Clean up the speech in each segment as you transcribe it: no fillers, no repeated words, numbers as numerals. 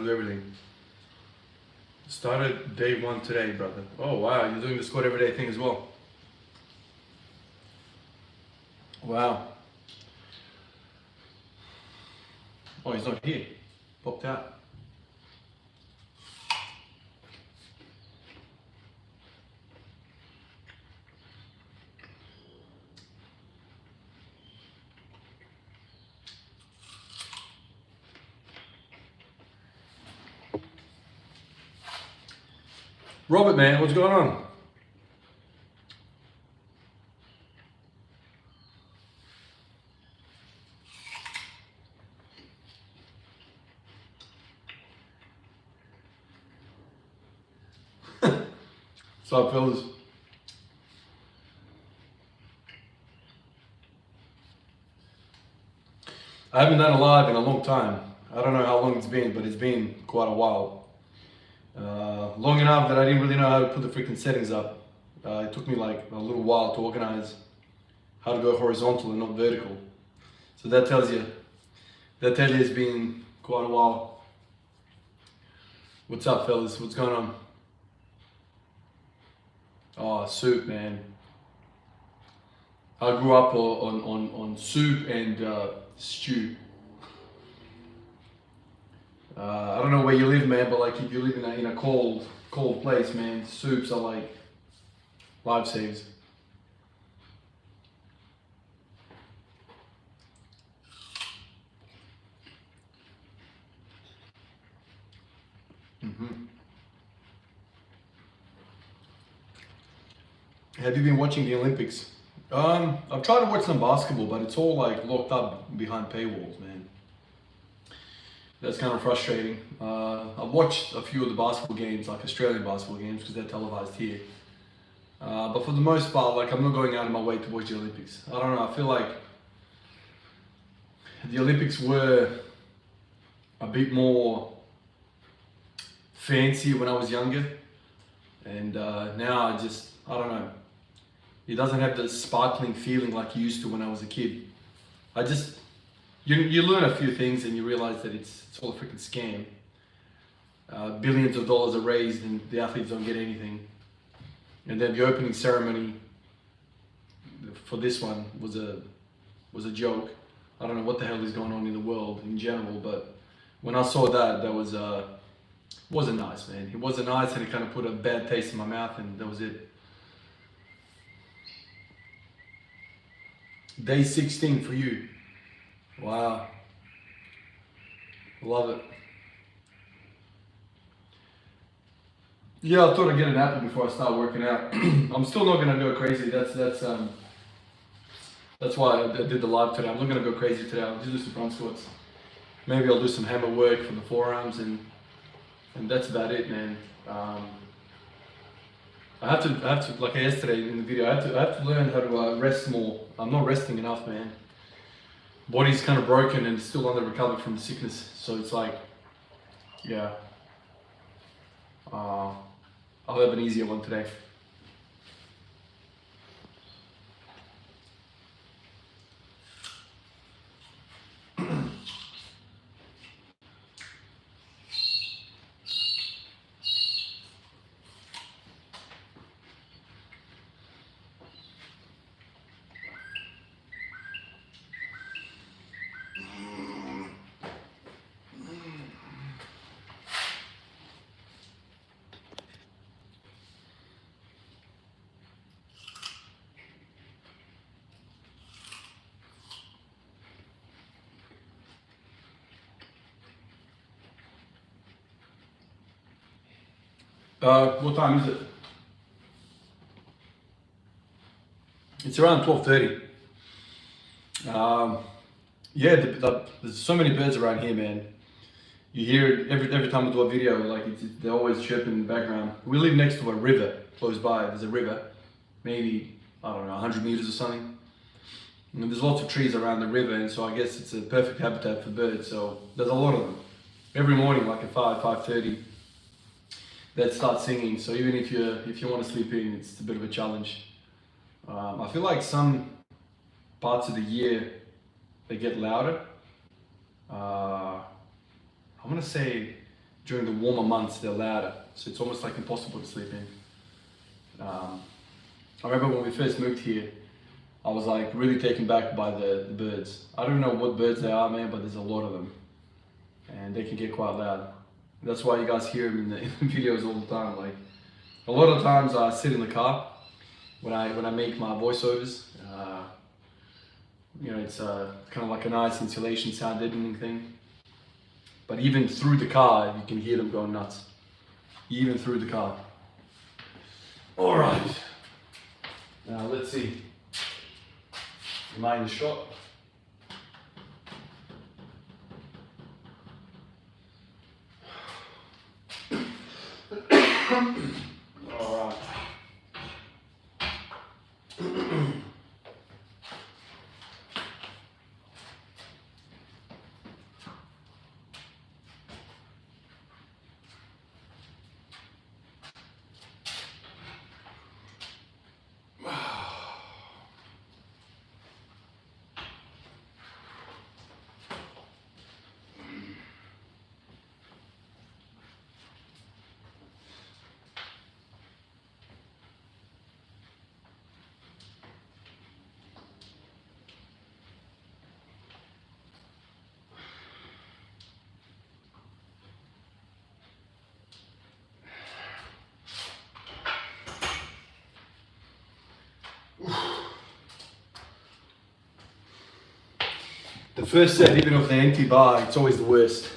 to do everything. Started day 1 today, brother. Oh wow, you're doing the squat everyday thing as well. Wow. Oh, he's not here. Popped out. Robert, man, what's going on? What's up, fellas? I haven't done a live in a long time. I don't know how long it's been, but it's been quite a while. Long enough that I didn't really know how to put the freaking settings up. It took me like a little while to organize how to go horizontal and not vertical. So that tells you it's been quite a while. What's up, fellas? What's going on? Oh, soup, man. I grew up on soup and stew. I don't know where you live, man, but like if you live in a cold place, man, soups are like lifesavers. Have you been watching the Olympics? I've tried to watch some basketball, but it's all like locked up behind paywalls, man. That's kind of frustrating. I've watched a few of the basketball games, like Australian basketball games, because they're televised here. But for the most part, like I'm not going out of my way to watch the Olympics. I don't know, I feel like the Olympics were a bit more fancy when I was younger. And now I don't know. It doesn't have the sparkling feeling like it used to when I was a kid. You learn a few things and you realize that it's all a freaking scam. Billions of dollars are raised and the athletes don't get anything. And then the opening ceremony for this one was a joke. I don't know what the hell is going on in the world in general, but when I saw that wasn't nice, man. It wasn't nice, and it kind of put a bad taste in my mouth, and that was it. Day 16 for you. Wow. Love it. Yeah, I thought I'd get an apple before I start working out. I'm still not gonna go crazy. That's why I did the live today. I'm not gonna go crazy today. I'll just do some front squats. Maybe I'll do some hammer work for the forearms, and that's about it, man. I have to, like yesterday in the video, I have to learn how to rest more. I'm not resting enough, man. Body's kind of broken and still under recovery from the sickness. So it's like, yeah. I'll have an easier one today. What time is it? It's around 12:30. Yeah, there's so many birds around here, man. You hear it every time we do a video, like they're always chirping in the background. We live next to a river close by. There's a river, maybe, I don't know, 100 meters or something. And there's lots of trees around the river, and so I guess it's a perfect habitat for birds. So there's a lot of them. Every morning, like at 5:30, they'd start singing. So even if you want to sleep in, it's a bit of a challenge. I feel like some parts of the year they get louder. I want to say during the warmer months they're louder, so it's almost like impossible to sleep in. I remember when we first moved here, I was like really taken back by the birds. I don't know what birds they are, man, but there's a lot of them, and they can get quite loud. That's why you guys hear them in the videos all the time. Like a lot of times I sit in the car when I make my voiceovers. You know, it's kind of like a nice insulation sound deadening thing. But even through the car, you can hear them going nuts. Even through the car. All right. Now let's see. Am I in the shot? All right. The first set, even of the empty bar, it's always the worst.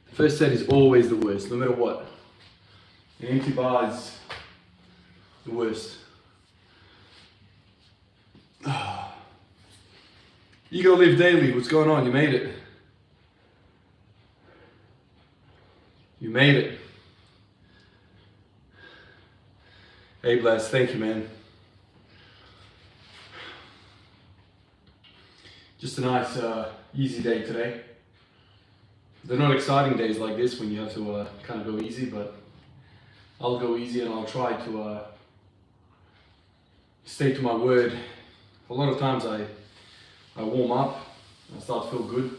The first set is always the worst, no matter what. The empty bar is the worst. You gotta live daily. What's going on? You made it. You made it. Hey, Bless, thank you, man. Just a nice, easy day today. They're not exciting days like this when you have to kind of go easy, but I'll go easy and I'll try to stay to my word. A lot of times I warm up, I start to feel good,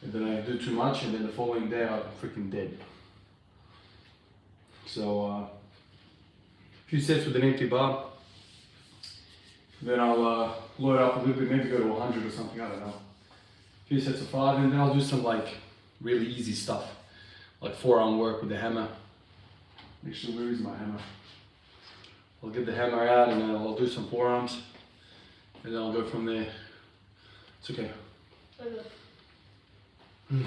and then I do too much, and then the following day I'm freaking dead. So, a few sets with an empty bar. Then I'll load up a little bit, maybe go to 100 or something, I don't know. A few sets of 5, and then I'll do some like really easy stuff, like forearm work with the hammer. Actually, where is my hammer? I'll get the hammer out and then I'll do some forearms, and then I'll go from there. It's okay. Okay.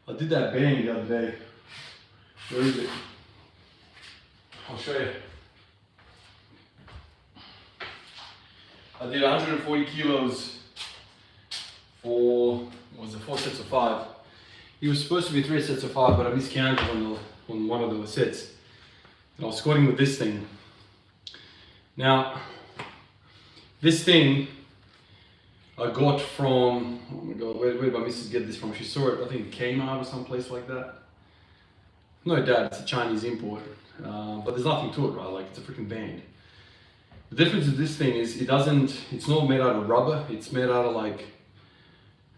I did that bang the other day. Where is it? I'll show you. I did 140 kilos for, what was it, 4 sets of 5. It was supposed to be 3 sets of 5, but I miscounted on one of the sets. And I was squatting with this thing. Now, this thing I got from, oh my god, where did my missus get this from? She saw it, I think, Kmart or someplace like that. no doubt it's a Chinese import, but there's nothing to it, right? Like it's a freaking band. The difference with this thing is it's not made out of rubber, it's made out of like,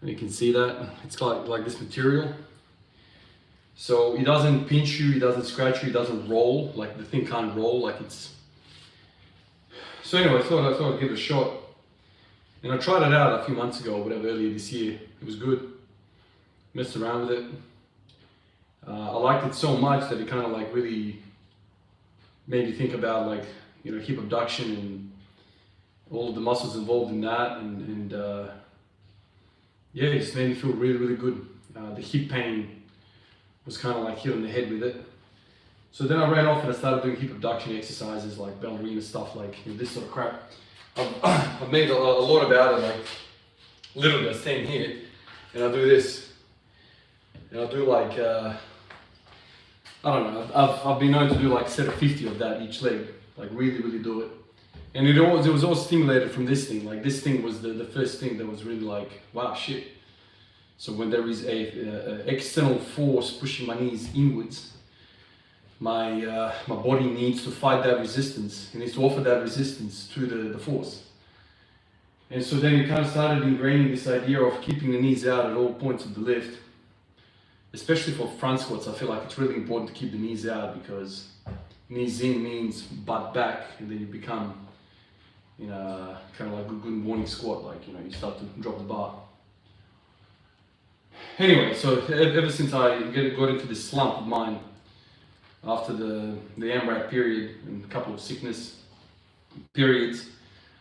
you can see that, it's like this material. So it doesn't pinch you, it doesn't scratch you, it doesn't roll, like the thing can't roll, like it's... So anyway, I thought I'd give it a shot. And I tried it out a few months ago, whatever, earlier this year. It was good. Messed around with it. I liked it so much that it kind of like really made me think about like, you know, hip abduction and all of the muscles involved in that. And yeah, it just made me feel really, really good. The hip pain was kind of like hit on the head with it. So then I ran off and I started doing hip abduction exercises like ballerina stuff, like, you know, this sort of crap. I've made a lot about it, like literally I stand here and I do this. And I'll do like, I don't know, I've been known to do like a set of 50 of that each leg, like really, really do it. And it was all stimulated from this thing, like this thing was the first thing that was really like, wow, shit. So when there is a external force pushing my knees inwards, my body needs to fight that resistance. It needs to offer that resistance to the force. And so then it kind of started ingraining this idea of keeping the knees out at all points of the lift. Especially for front squats, I feel like it's really important to keep the knees out, because knees in means butt back, and then you become, you know, kind of like a good morning squat, like, you know, you start to drop the bar. Anyway, so ever since I got into this slump of mine after the AMRAP period and a couple of sickness periods,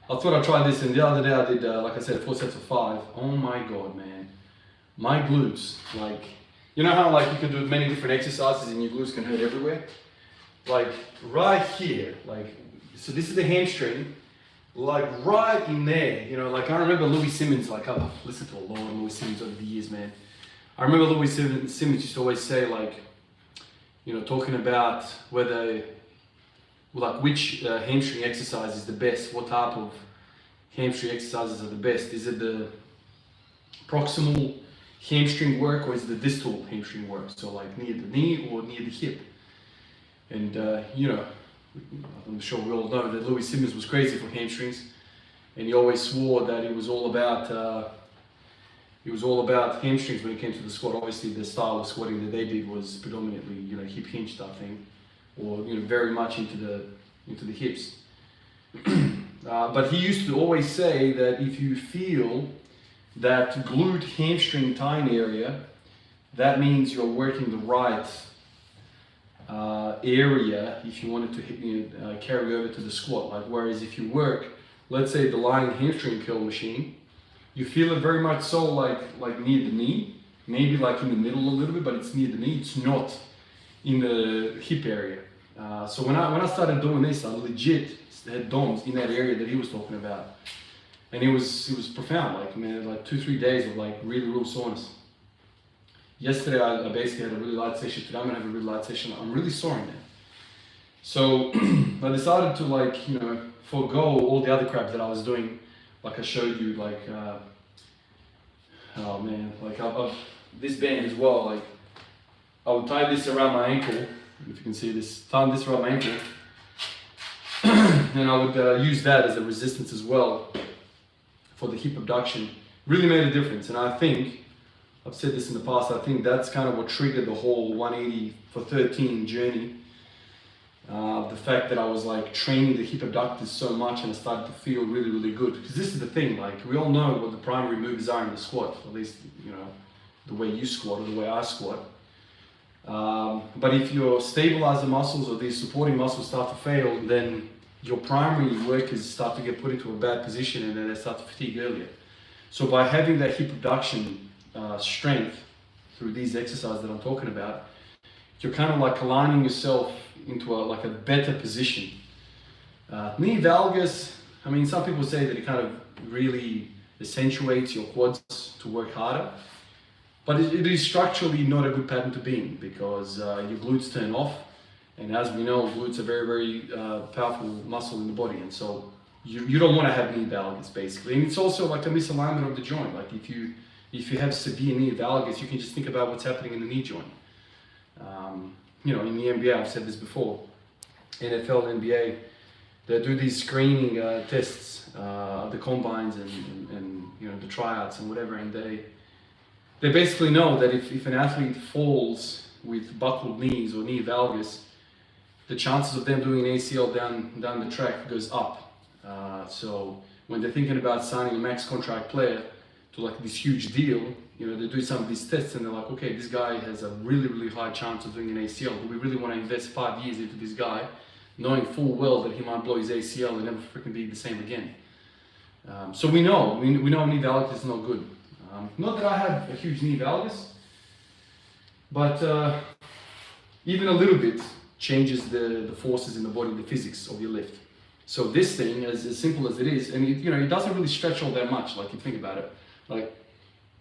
I thought I'd try this, and the other day I did, like I said, 4 sets of 5. Oh my God, man. My glutes, like, you know how like you can do many different exercises and your glutes can hurt everywhere? Like right here, like, so this is the hamstring, like right in there, you know, like I remember Louis Simmons, like I've listened to a lot of Louis Simmons over the years, man. I remember Louis Simmons used to always say, like, you know, talking about whether, like, which hamstring exercise is the best, what type of hamstring exercises are the best. Is it the proximal hamstring work or is it the distal hamstring work? So like near the knee or near the hip. And you know, I'm sure we all know that Louis Simmons was crazy for hamstrings, and he always swore that it was all about hamstrings when it came to the squat. Obviously, the style of squatting that they did was predominantly, you know, hip hinge type thing, or, you know, very much into the hips. But he used to always say that if you feel that glute hamstring tying area, that means you're working the right area if you wanted to carry over to the squat. Like, whereas if you work, let's say the lying hamstring curl machine, you feel it very much so like near the knee, maybe like in the middle a little bit, but it's near the knee, it's not in the hip area. So when I started doing this, I legit had DOMs in that area that he was talking about. And it was profound, like, man, like 2-3 days of like really real soreness. Yesterday I basically had a really light session. Today I'm gonna have a really light session. I'm really sore, man. So I decided to, like, you know, forego all the other crap that I was doing. Like I showed you, like, oh man, like I've this band as well. Like I would tie this around my ankle. If you can see this, tie this around my ankle. And I would use that as a resistance as well for the hip abduction. Really made a difference. And I think, I've said this in the past, I think that's kind of what triggered the whole 180 for 13 journey. The fact that I was like training the hip abductors so much and I started to feel really, really good. Because this is the thing, like we all know what the primary movers are in the squat, at least, you know, the way you squat or the way I squat. But if your stabilizer muscles or these supporting muscles start to fail, then your primary workers start to get put into a bad position and then they start to fatigue earlier. So by having that hip abduction strength through these exercises that I'm talking about, you're kind of like aligning yourself into a better position. Knee valgus, I mean, some people say that it kind of really accentuates your quads to work harder, but it is structurally not a good pattern to be in, because your glutes turn off, and as we know, glutes are very, very powerful muscle in the body, and so you don't want to have knee valgus basically. And it's also like a misalignment of the joint. Like if you have severe knee valgus, you can just think about what's happening in the knee joint. you know, in the NBA, I've said this before, NFL, NBA, they do these screening tests, the combines and you know, the tryouts and whatever, and they basically know that if an athlete falls with buckled knees or knee valgus, the chances of them doing an ACL down the track goes up. So when they're thinking about signing a max contract player to like this huge deal, you know, they do some of these tests and they're like, okay, this guy has a really high chance of doing an ACL. Do we really want to invest 5 years into this guy, knowing full well that he might blow his ACL and never freaking be the same again? So we know knee valgus is not good. Not that I have a huge knee valgus, but even a little bit changes the forces in the body, the physics of your lift. So this thing, as simple as it is, and you know, it doesn't really stretch all that much. Like, you think about it, like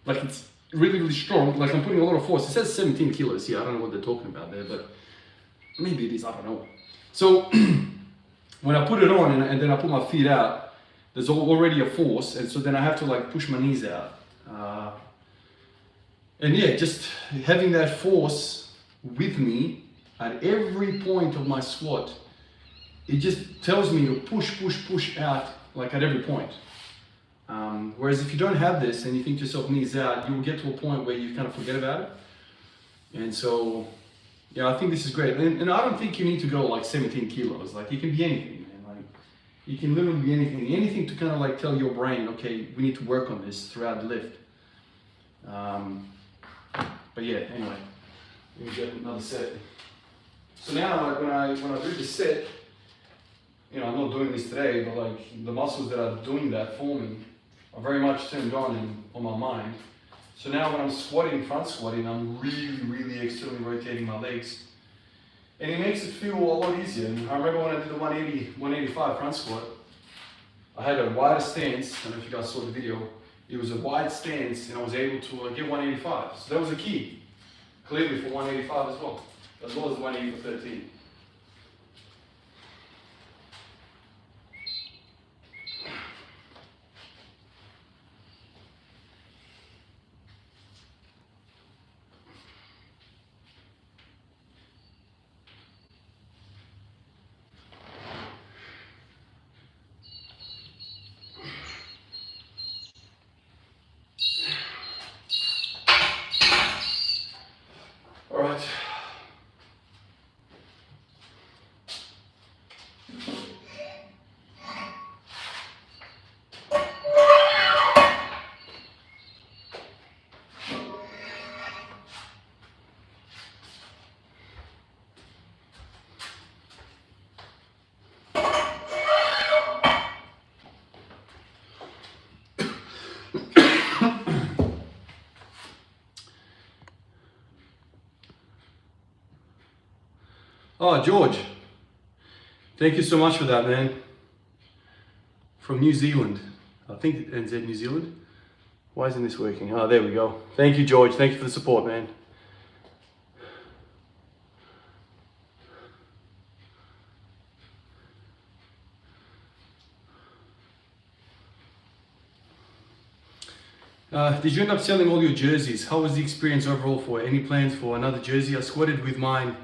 it's really strong. Like, I'm putting a lot of force. It says 17 kilos here. I don't know what they're talking about there, but maybe it is. I don't know. So when I put it on and then I put my feet out, there's already a force, and so then I have to like push my knees out. And yeah, just having that force with me at every point of my squat, it just tells me to push out, like at every point. Whereas if you don't have this and you think to yourself knees out, you'll get to a point where you kind of forget about it. And so, yeah, I think this is great. And I don't think you need to go like 17 kilos. Like, you can be anything, man. Like, you can literally be anything to kind of like tell your brain, okay, we need to work on this throughout the lift. But yeah, anyway, let me get another set. So now, like, when I do this set, you know, I'm not doing this today, but like the muscles that are doing that for me are very much turned on and on my mind. So now when I'm squatting, front squatting, I'm really externally rotating my legs. And it makes it feel a lot easier. And I remember when I did the 185 front squat, I had a wider stance. I don't know if you guys saw the video. It was a wide stance and I was able to get 185. So that was a key, clearly, for 185 as well as the 180 for 13. All right. Oh, George, thank you so much for that, man. From New Zealand. I think NZ New Zealand. Why isn't this working? Oh, there we go. Thank you, George. Thank you for the support, man. Did you end up selling all your jerseys? How was the experience overall for it? Any plans for another jersey? I squatted with mine.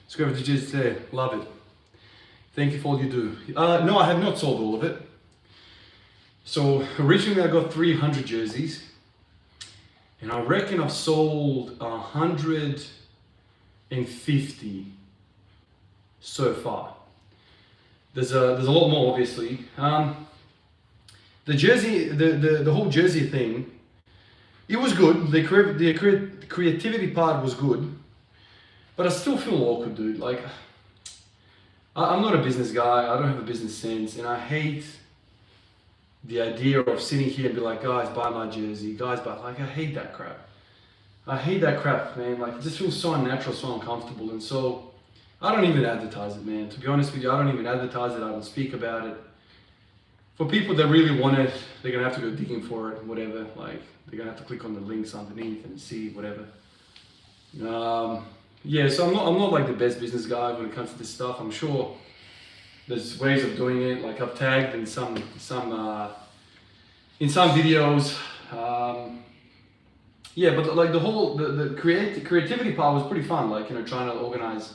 Square with the jersey today. Love it. Thank you for all you do. No, I have not sold all of it. So originally I got 300 jerseys, and I reckon I've sold 150 so far. There's a lot more, obviously. The jersey, the whole jersey thing, it was good. The creativity part was good. But I still feel awkward, dude. Like, I'm not a business guy. I don't have a business sense, and I hate the idea of sitting here and be like, guys, buy my jersey. Guys, buy. Like, I hate that crap. I hate that crap, man. Like, it just feels so unnatural, so uncomfortable, and so I don't even advertise it, man. To be honest with you, I don't even advertise it. I don't speak about it. For people that really want it, they're gonna have to go digging for it, whatever. Like, they're gonna have to click on the links underneath and see whatever. Yeah, so I'm not like the best business guy when it comes to this stuff. I'm sure there's ways of doing it. Like, I've tagged in some videos, yeah, but like the whole creativity part was pretty fun. Like, you know, trying to organize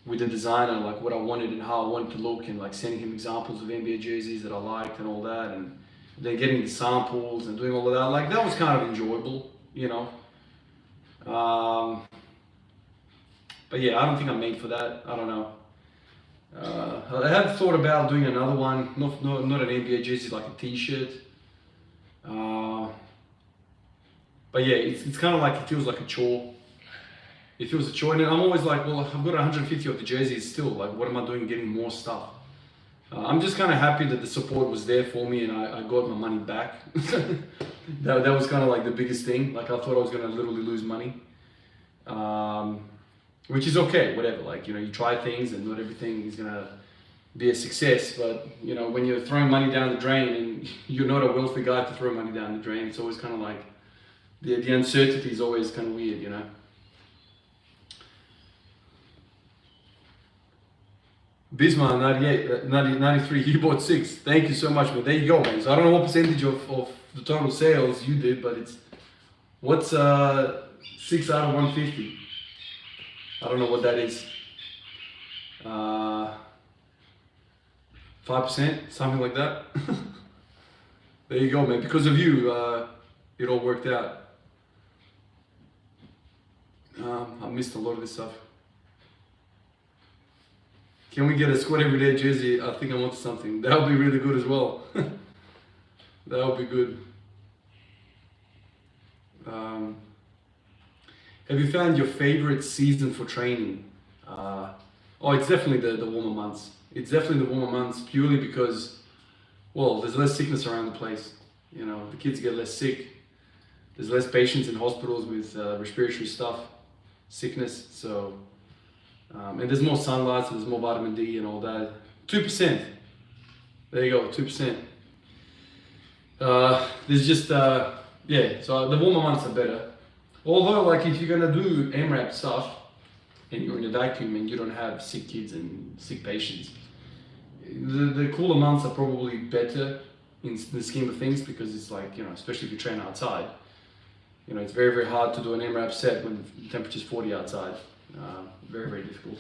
with the designer like what I wanted and how I wanted to look, and like sending him examples of NBA jerseys that I liked and all that, and then getting the samples and doing all of that. Like that was kind of enjoyable, you know. But yeah, I don't think I'm made for that. I don't know. I had thought about doing another one, not an NBA jersey, like a T-shirt. But yeah, it's kind of like, it feels like a chore. It feels a chore, and I'm always like, well, I've got 150 of the jerseys still. Like, what am I doing getting more stuff? I'm just kind of happy that the support was there for me, and I got my money back. that was kind of like the biggest thing. Like, I thought I was gonna literally lose money, which is okay, whatever. Like, you know, you try things, and not everything is gonna be a success. But you know, when you're throwing money down the drain, and you're not a wealthy guy to throw money down the drain, it's always kind of like the uncertainty is always kind of weird, you know. Bismarck 98, 93, you bought 6. Thank you so much, but there you go, man. So I don't know what percentage of the total sales you did, but it's, what's 6 out of 150? I don't know what that is. 5%, something like that. There you go, man. Because of you, it all worked out. I missed a lot of this stuff. Can we get a squad everyday jersey? I think I'm onto something. That would be really good as well. That would be good. Have you found your favorite season for training? Oh, it's definitely the warmer months. It's definitely the warmer months purely because, well, there's less sickness around the place. You know, the kids get less sick. There's less patients in hospitals with respiratory stuff, sickness. So. And there's more sunlight, so there's more vitamin D and all that. 2%. There you go, 2%. There's just, yeah, so the warmer months are better. Although, like, if you're gonna do MRAP stuff and you're in a vacuum and you don't have sick kids and sick patients, the cooler months are probably better in the scheme of things, because it's like, you know, especially if you train outside, you know, it's very, very hard to do an MRAP set when the temperature's 40 outside. Very, very difficult.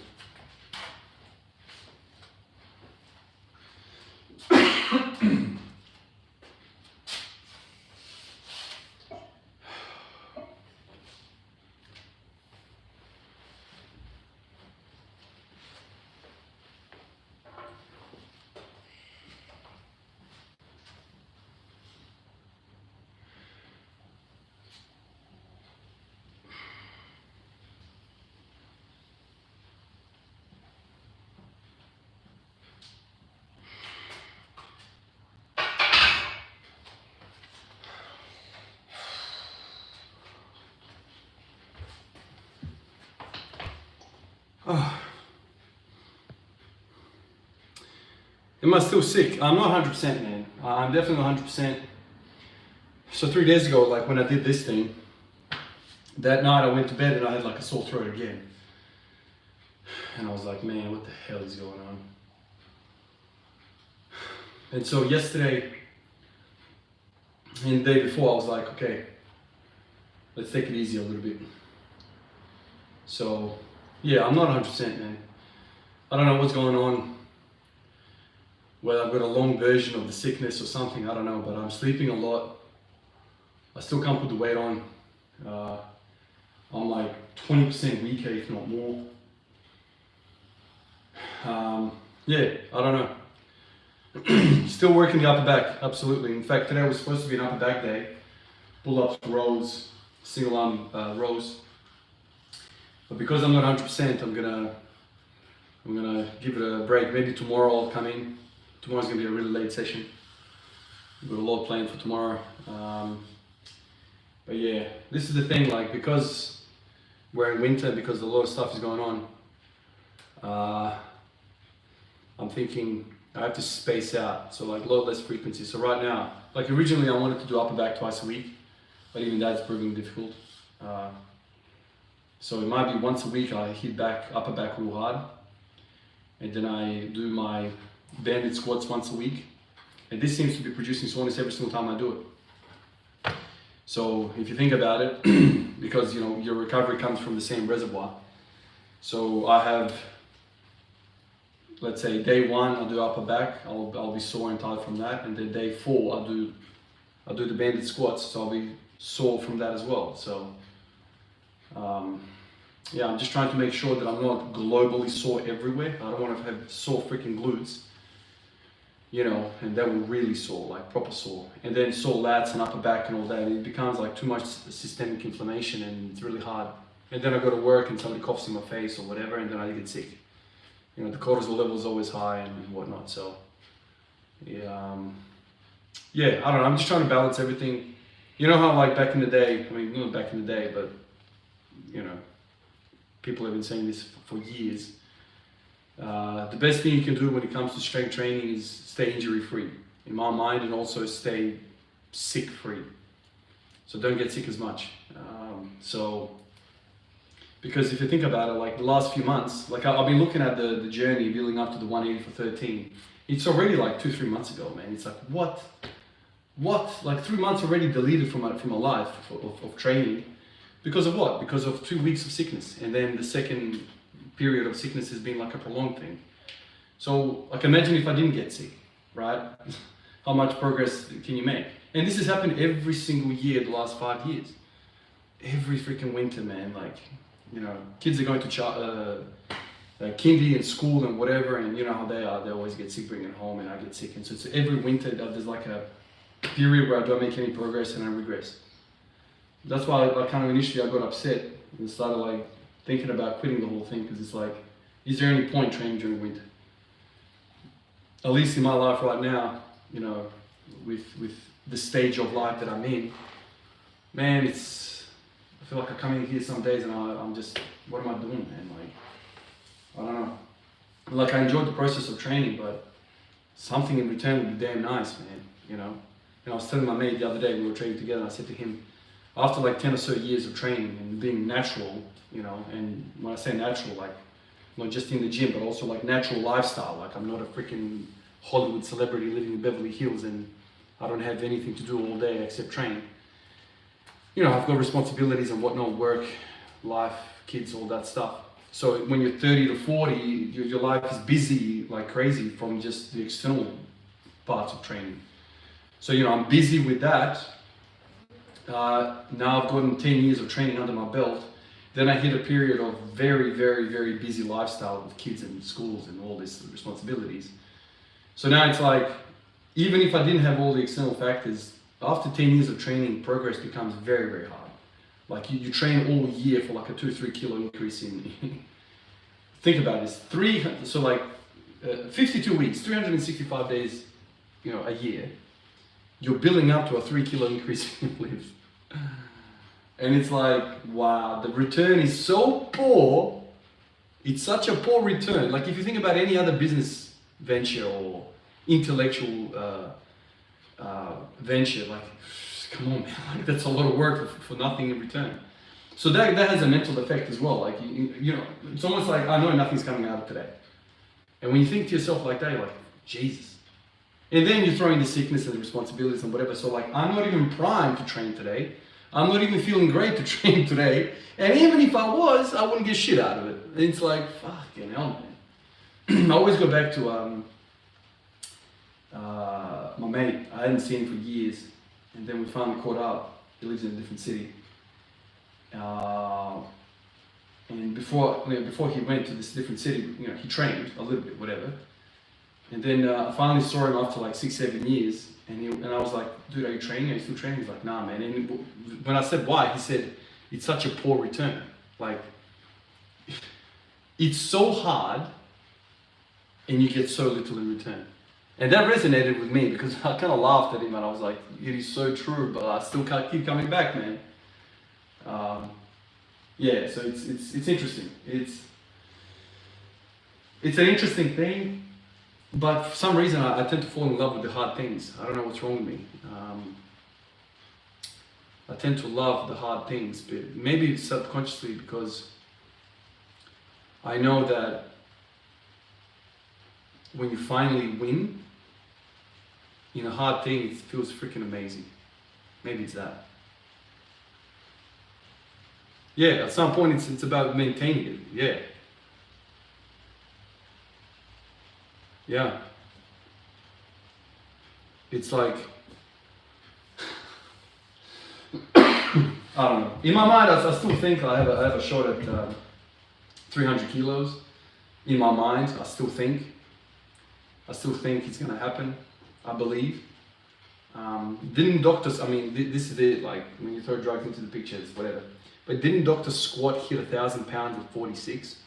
Am I still sick? I'm not 100%, man. I'm definitely not 100%. So 3 days ago, like when I did this thing, that night I went to bed and I had like a sore throat again. And I was like, man, what the hell is going on? And so yesterday and the day before, I was like, okay, let's take it easy a little bit. So yeah, I'm not 100%, man. I don't know what's going on, whether I've got a long version of the sickness or something, I don't know, but I'm sleeping a lot. I still can't put the weight on. I'm like 20% weaker, if not more. Yeah, I don't know. Still working the upper back, absolutely. In fact, today was supposed to be an upper back day. Pull-ups, rows, single arm rows. But because I'm not 100%, I'm gonna give it a break. Maybe tomorrow I'll come in. Tomorrow's gonna be a really late session. We've got a lot planned for tomorrow. But yeah, this is the thing, like, because we're in winter, because a lot of stuff is going on, I'm thinking I have to space out, so like a lot less frequency. So right now, like originally I wanted to do upper back twice a week, but even that's proving difficult. So it might be once a week I hit upper back real hard, and then I do my banded squats once a week. And this seems to be producing soreness every single time I do it. So if you think about it, because you know your recovery comes from the same reservoir. So I have, let's say day 1 I'll do upper back, I'll be sore and tired from that, and then day 4 I'll do the banded squats, so I'll be sore from that as well. So yeah, I'm just trying to make sure that I'm not globally sore everywhere. I don't want to have sore freaking glutes, you know, and that will really sore, like proper sore. And then sore lats and upper back and all that, it becomes like too much systemic inflammation and it's really hard. And then I go to work and somebody coughs in my face or whatever, and then I get sick. You know, the cortisol level is always high and whatnot. So yeah, yeah, I don't know. I'm just trying to balance everything. You know how like back in the day, I mean, not back in the day, but you know, people have been saying this for years. The best thing you can do when it comes to strength training is stay injury free, in my mind, and also stay sick free. So don't get sick as much. Because if you think about it, like the last few months, like I've been looking at the journey building up to the 180 for 13. It's already like 2-3 months ago, man. It's like, what? Like 3 months already deleted from my life of training. Because of what? Because of 2 weeks of sickness. And then the second period of sickness has been like a prolonged thing. So like imagine if I didn't get sick, right? How much progress can you make? And this has happened every single year the last 5 years. Every freaking winter, man. Like, you know, kids are going to kindy and school and whatever, and you know how they are. They always get sick bringing it home, and I get sick. And so it's every winter that there's like a period where I don't make any progress and I regress. That's why I kind of initially I got upset and started like thinking about quitting the whole thing, because it's like, is there any point training during winter? At least in my life right now, you know, with the stage of life that I'm in, man, I feel like I come in here some days and I'm just, what am I doing, man? Like, I don't know. Like I enjoyed the process of training, but something in return would be damn nice, man, you know? And I was telling my mate the other day, we were training together, and I said to him, after like 10 or so years of training and being natural, you know, and when I say natural, like not just in the gym, but also like natural lifestyle, like I'm not a freaking Hollywood celebrity living in Beverly Hills and I don't have anything to do all day except train. You know, I've got responsibilities and whatnot, work, life, kids, all that stuff. So when you're 30 to 40, your life is busy like crazy from just the external parts of training. So, you know, I'm busy with that. Now I've gotten 10 years of training under my belt. Then I hit a period of very, very, very busy lifestyle with kids and schools and all these responsibilities. So now it's like, even if I didn't have all the external factors, after 10 years of training, progress becomes very, very hard. Like you train all year for like a 2-3 kilo increase in, think about this, 52 weeks, 365 days, you know, a year, you're building up to a 3 kilo increase in lift. And it's like, wow, the return is so poor. It's such a poor return. Like if you think about any other business venture or intellectual venture, like, come on, man, like, that's a lot of work for nothing in return. So that has a mental effect as well. Like, you know, it's almost like, I know nothing's coming out of today. And when you think to yourself like that, you're like, Jesus. And then you throw in the sickness and the responsibilities and whatever. So like, I'm not even primed to train today. I'm not even feeling great to train today. And even if I was, I wouldn't get shit out of it. And it's like, fucking hell, man. I always go back to my mate. I hadn't seen him for years. And then we finally caught up. He lives in a different city. And before he went to this different city, you know, he trained a little bit, whatever. And then I finally saw him after like 6-7 years. And I was like, dude, are you training? Are you still training? He's like, nah, man. And when I said why, he said, it's such a poor return. Like, it's so hard and you get so little in return. And that resonated with me because I kind of laughed at him and I was like, it is so true, but I still can't keep coming back, man. Yeah, so it's interesting. It's an interesting thing. But for some reason, I tend to fall in love with the hard things. I don't know what's wrong with me. I tend to love the hard things, but maybe subconsciously because I know that when you finally win in a hard thing, it feels freaking amazing. Maybe it's that. Yeah, at some point it's about maintaining it. Yeah. Yeah. It's like, I don't know. In my mind, I still think I have a shot at 300 kilos. In my mind, I still think it's gonna happen. I believe. Didn't doctors? I mean, this is it. Like when you throw drugs into the pictures, whatever. But didn't Dr. Squat hit 1,000 pounds at 46?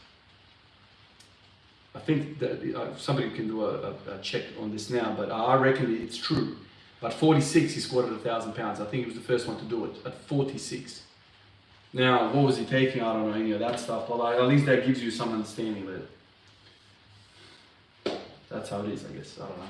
I think that somebody can do a check on this now, but I reckon it's true. At 46, he squatted 1,000 pounds. I think he was the first one to do it at 46. Now, what was he taking? I don't know any of that stuff, but like, at least that gives you some understanding of it. That's how it is, I guess. I don't know.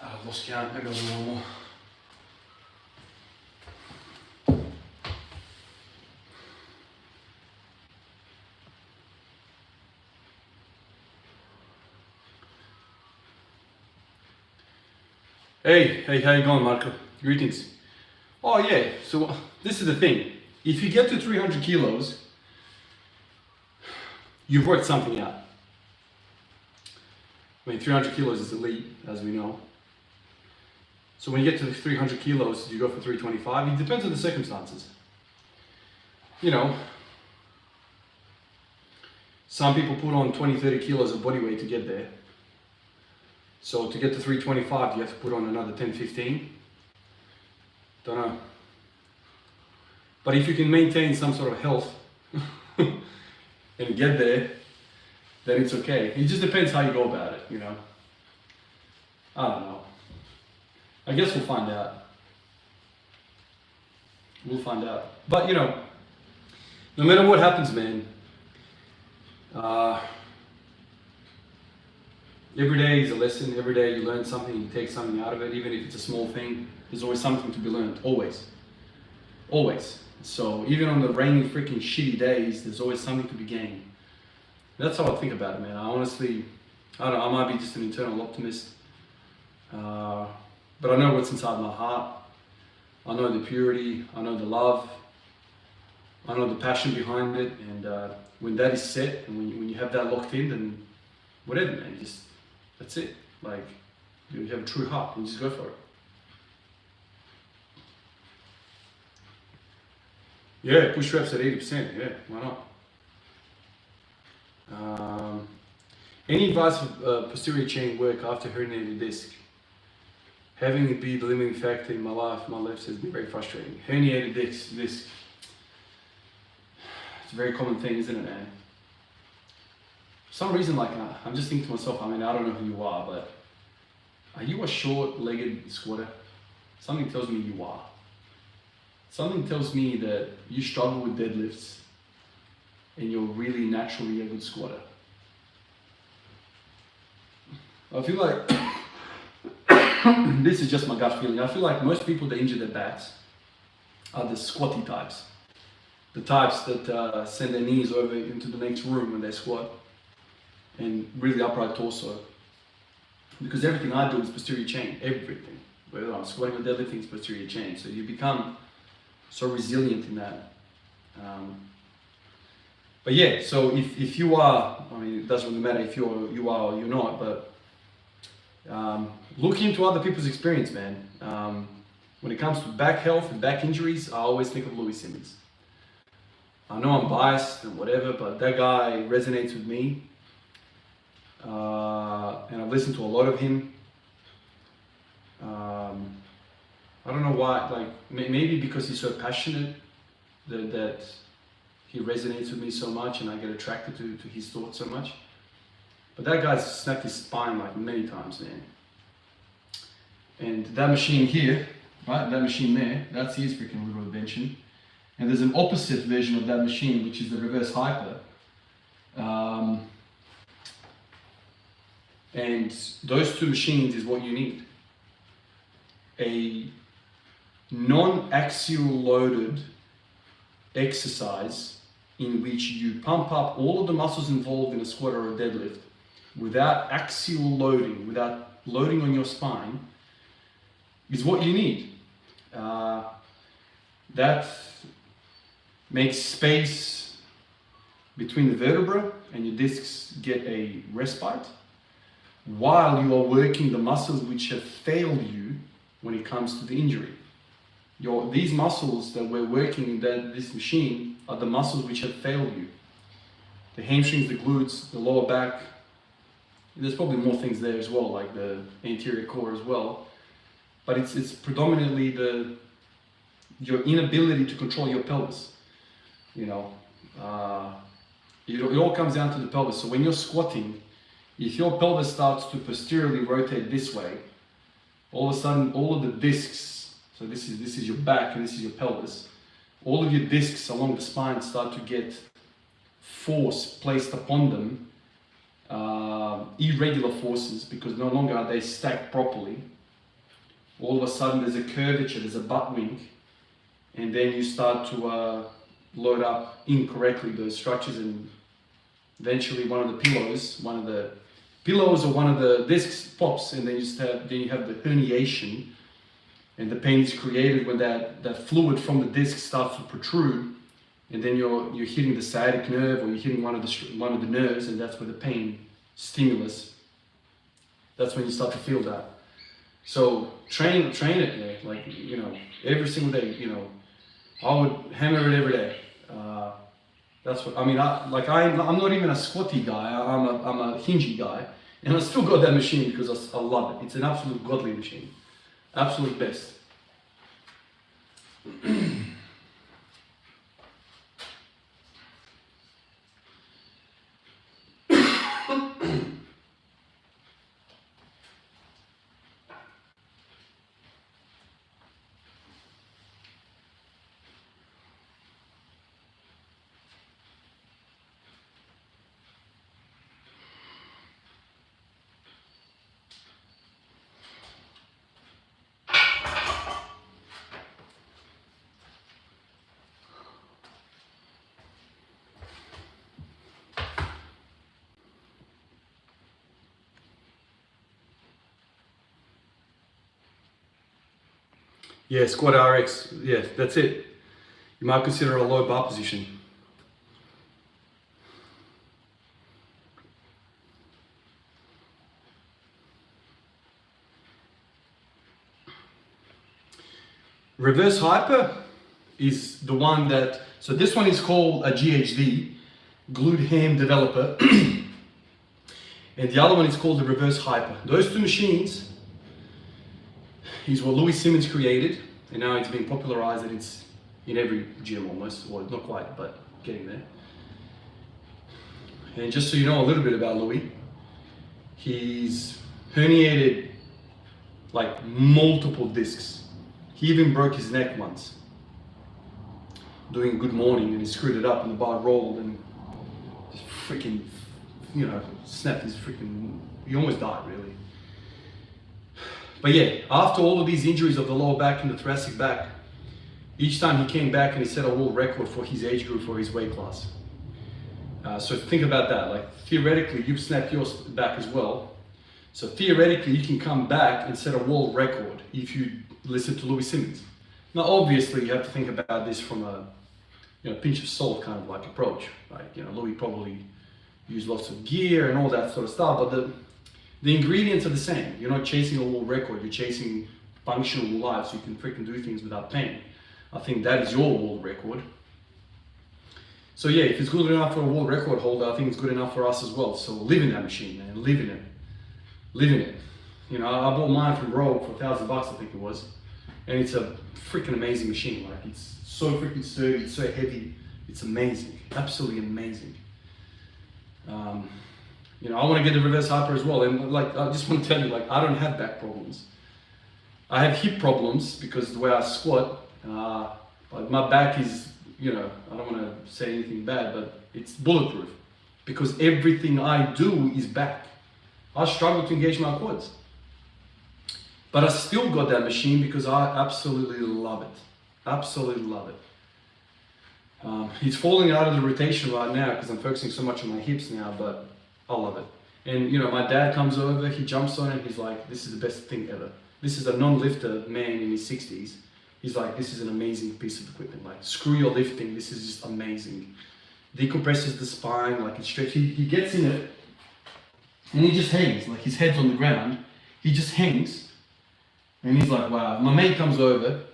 I've lost count. Maybe I'll do one more. Hey, how you going, Marco? Greetings. Oh yeah, so this is the thing. If you get to 300 kilos, you've worked something out. I mean, 300 kilos is elite, as we know. So when you get to 300 kilos, you go for 325. It depends on the circumstances. You know, some people put on 20, 30 kilos of body weight to get there. So to get to 325, you have to put on another 10, 15. Don't know. But if you can maintain some sort of health and get there, then it's okay. It just depends how you go about it, you know. I don't know. I guess we'll find out. We'll find out. But you know, no matter what happens, man, every day is a lesson. Every day you learn something, you take something out of it, even if it's a small thing. There's always something to be learned, always. Always. So even on the rainy, freaking shitty days, there's always something to be gained. That's how I think about it, man. I honestly, I don't know, I might be just an internal optimist. But I know what's inside my heart. I know the purity, I know the love, I know the passion behind it. And when that is set, and when you have that locked in, then whatever, man, just, that's it. Like, you have a true heart and just go for it. Yeah, push reps at 80%, yeah, why not? Any advice for posterior chain work after herniated disc? Having it be the limiting factor in my life, my left has been very frustrating. Herniated disc, it's a very common thing, isn't it, man? For some reason, like, I'm just thinking to myself, I mean, I don't know who you are, but are you a short-legged squatter? Something tells me you are. Something tells me that you struggle with deadlifts and you're really naturally a good squatter. I feel like, this is just my gut feeling, I feel like most people that injure their backs are the squatty types. The types that send their knees over into the next room when they squat and really upright torso. Because everything I do is posterior chain, everything. Whether I'm squatting or deadlifting is posterior chain. So you become so resilient in that. But yeah, so if you are, I mean, it doesn't really matter if you are or you're not, but look into other people's experience, man. When it comes to back health and back injuries, I always think of Louis Simmons. I know I'm biased and whatever, but that guy resonates with me. And I've listened to a lot of him. I don't know why, like, maybe because he's so passionate that he resonates with me so much and I get attracted to his thoughts so much. But that guy's snapped his spine like many times, man. And that machine here, right, that machine there, that's his freaking little invention. And there's an opposite version of that machine, which is the reverse hyper. And those two machines is what you need. A non-axial loaded exercise in which you pump up all of the muscles involved in a squat or a deadlift without axial loading, without loading on your spine, is what you need. That makes space between the vertebra and your discs get a respite while you are working the muscles which have failed you when it comes to the injury. These muscles that we're working in this machine are the muscles which have failed you. The hamstrings, the glutes, the lower back. There's probably more things there as well, like the anterior core as well. But it's predominantly your inability to control your pelvis. You know, it all comes down to the pelvis. So when you're squatting, if your pelvis starts to posteriorly rotate this way, all of a sudden all of the discs, so this is your back and this is your pelvis, all of your discs along the spine start to get force placed upon them, irregular forces, because no longer are they stacked properly. All of a sudden there's a curvature, there's a butt wink, and then you start to load up incorrectly those structures, and eventually one of the pillows or one of the discs pops, and then you have the herniation, and the pain is created when that fluid from the disc starts to protrude, and then you're hitting the sciatic nerve, or you're hitting one of the nerves, and that's where the pain stimulus. That's when you start to feel that. So train it, man. Like, you know, every single day. You know, I would hammer it every day. That's what I mean. I'm not even a squatty guy. I'm a hingy guy, and I still got that machine because I love it. It's an absolute godly machine, absolute best. Yeah, squat RX, yeah, that's it. You might consider a low bar position. Reverse hyper is the one that, so this one is called a GHD, glute ham developer, and the other one is called the reverse hyper. Those two machines is what Louis Simmons created, and now it's been popularized, and it's in every gym almost, or not quite, but getting there. And just so you know a little bit about Louis, he's herniated like multiple discs. He even broke his neck once doing Good Morning, and he screwed it up, and the bar rolled, and just freaking, you know, snapped his freaking, he almost died really. But yeah, after all of these injuries of the lower back and the thoracic back, each time he came back and he set a world record for his age group, for his weight class. So think about that. Like, theoretically, you've snapped your back as well. So theoretically, you can come back and set a world record if you listen to Louis Simmons. Now, obviously, you have to think about this from a pinch of salt kind of like approach. Like, Louis probably used lots of gear and all that sort of stuff, but the ingredients are the same. You're not chasing a world record, you're chasing functional life, so you can freaking do things without pain. I think that is your world record. So yeah, if it's good enough for a world record holder, I think it's good enough for us as well. So live in that machine, man, live in it. Live in it. I bought mine from Rogue for $1,000, I think it was. And it's a freaking amazing machine. Like, it's so freaking sturdy, it's so heavy, it's amazing, absolutely amazing. I want to get the reverse hyper as well, and like, I just want to tell you, like, I don't have back problems. I have hip problems because the way I squat, but my back is you know, I don't want to say anything bad, but it's bulletproof because everything I do is back. I struggle to engage my quads, but I still got that machine because I absolutely love it. Absolutely love it. It's falling out of the rotation right now because I'm focusing so much on my hips now, but I love it. And you know, my dad comes over, he jumps on it, he's like, this is the best thing ever. This is a non-lifter man in his 60s. He's like, this is an amazing piece of equipment. Like, screw your lifting, this is just amazing. Decompresses the spine, like it's stretched. He gets in it and he just hangs, like his head's on the ground. He just hangs and he's like, wow. My mate comes over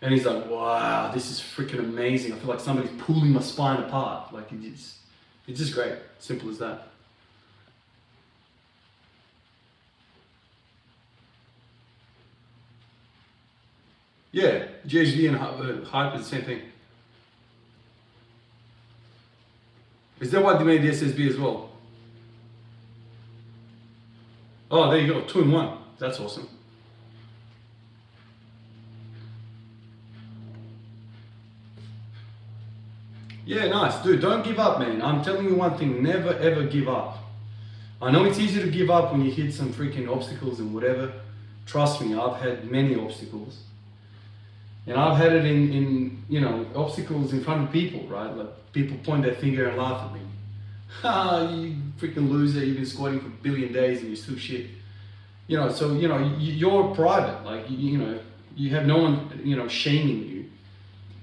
and he's like, wow, this is freaking amazing. I feel like somebody's pulling my spine apart. Like it's just great, simple as that. Yeah, GHD and hype is the same thing. Is that why they made the SSB as well? Oh, there you go, 2 in 1. That's awesome. Yeah, nice, dude. Don't give up, man. I'm telling you one thing: never ever give up. I know it's easy to give up when you hit some freaking obstacles and whatever. Trust me, I've had many obstacles. And I've had it in you know, obstacles in front of people, right? Like people point their finger and laugh at me. Ha, you freaking loser, you've been squatting for a billion days and you're still shit. You know, so, you know, you're private, like, you know, you have no one, you know, shaming you.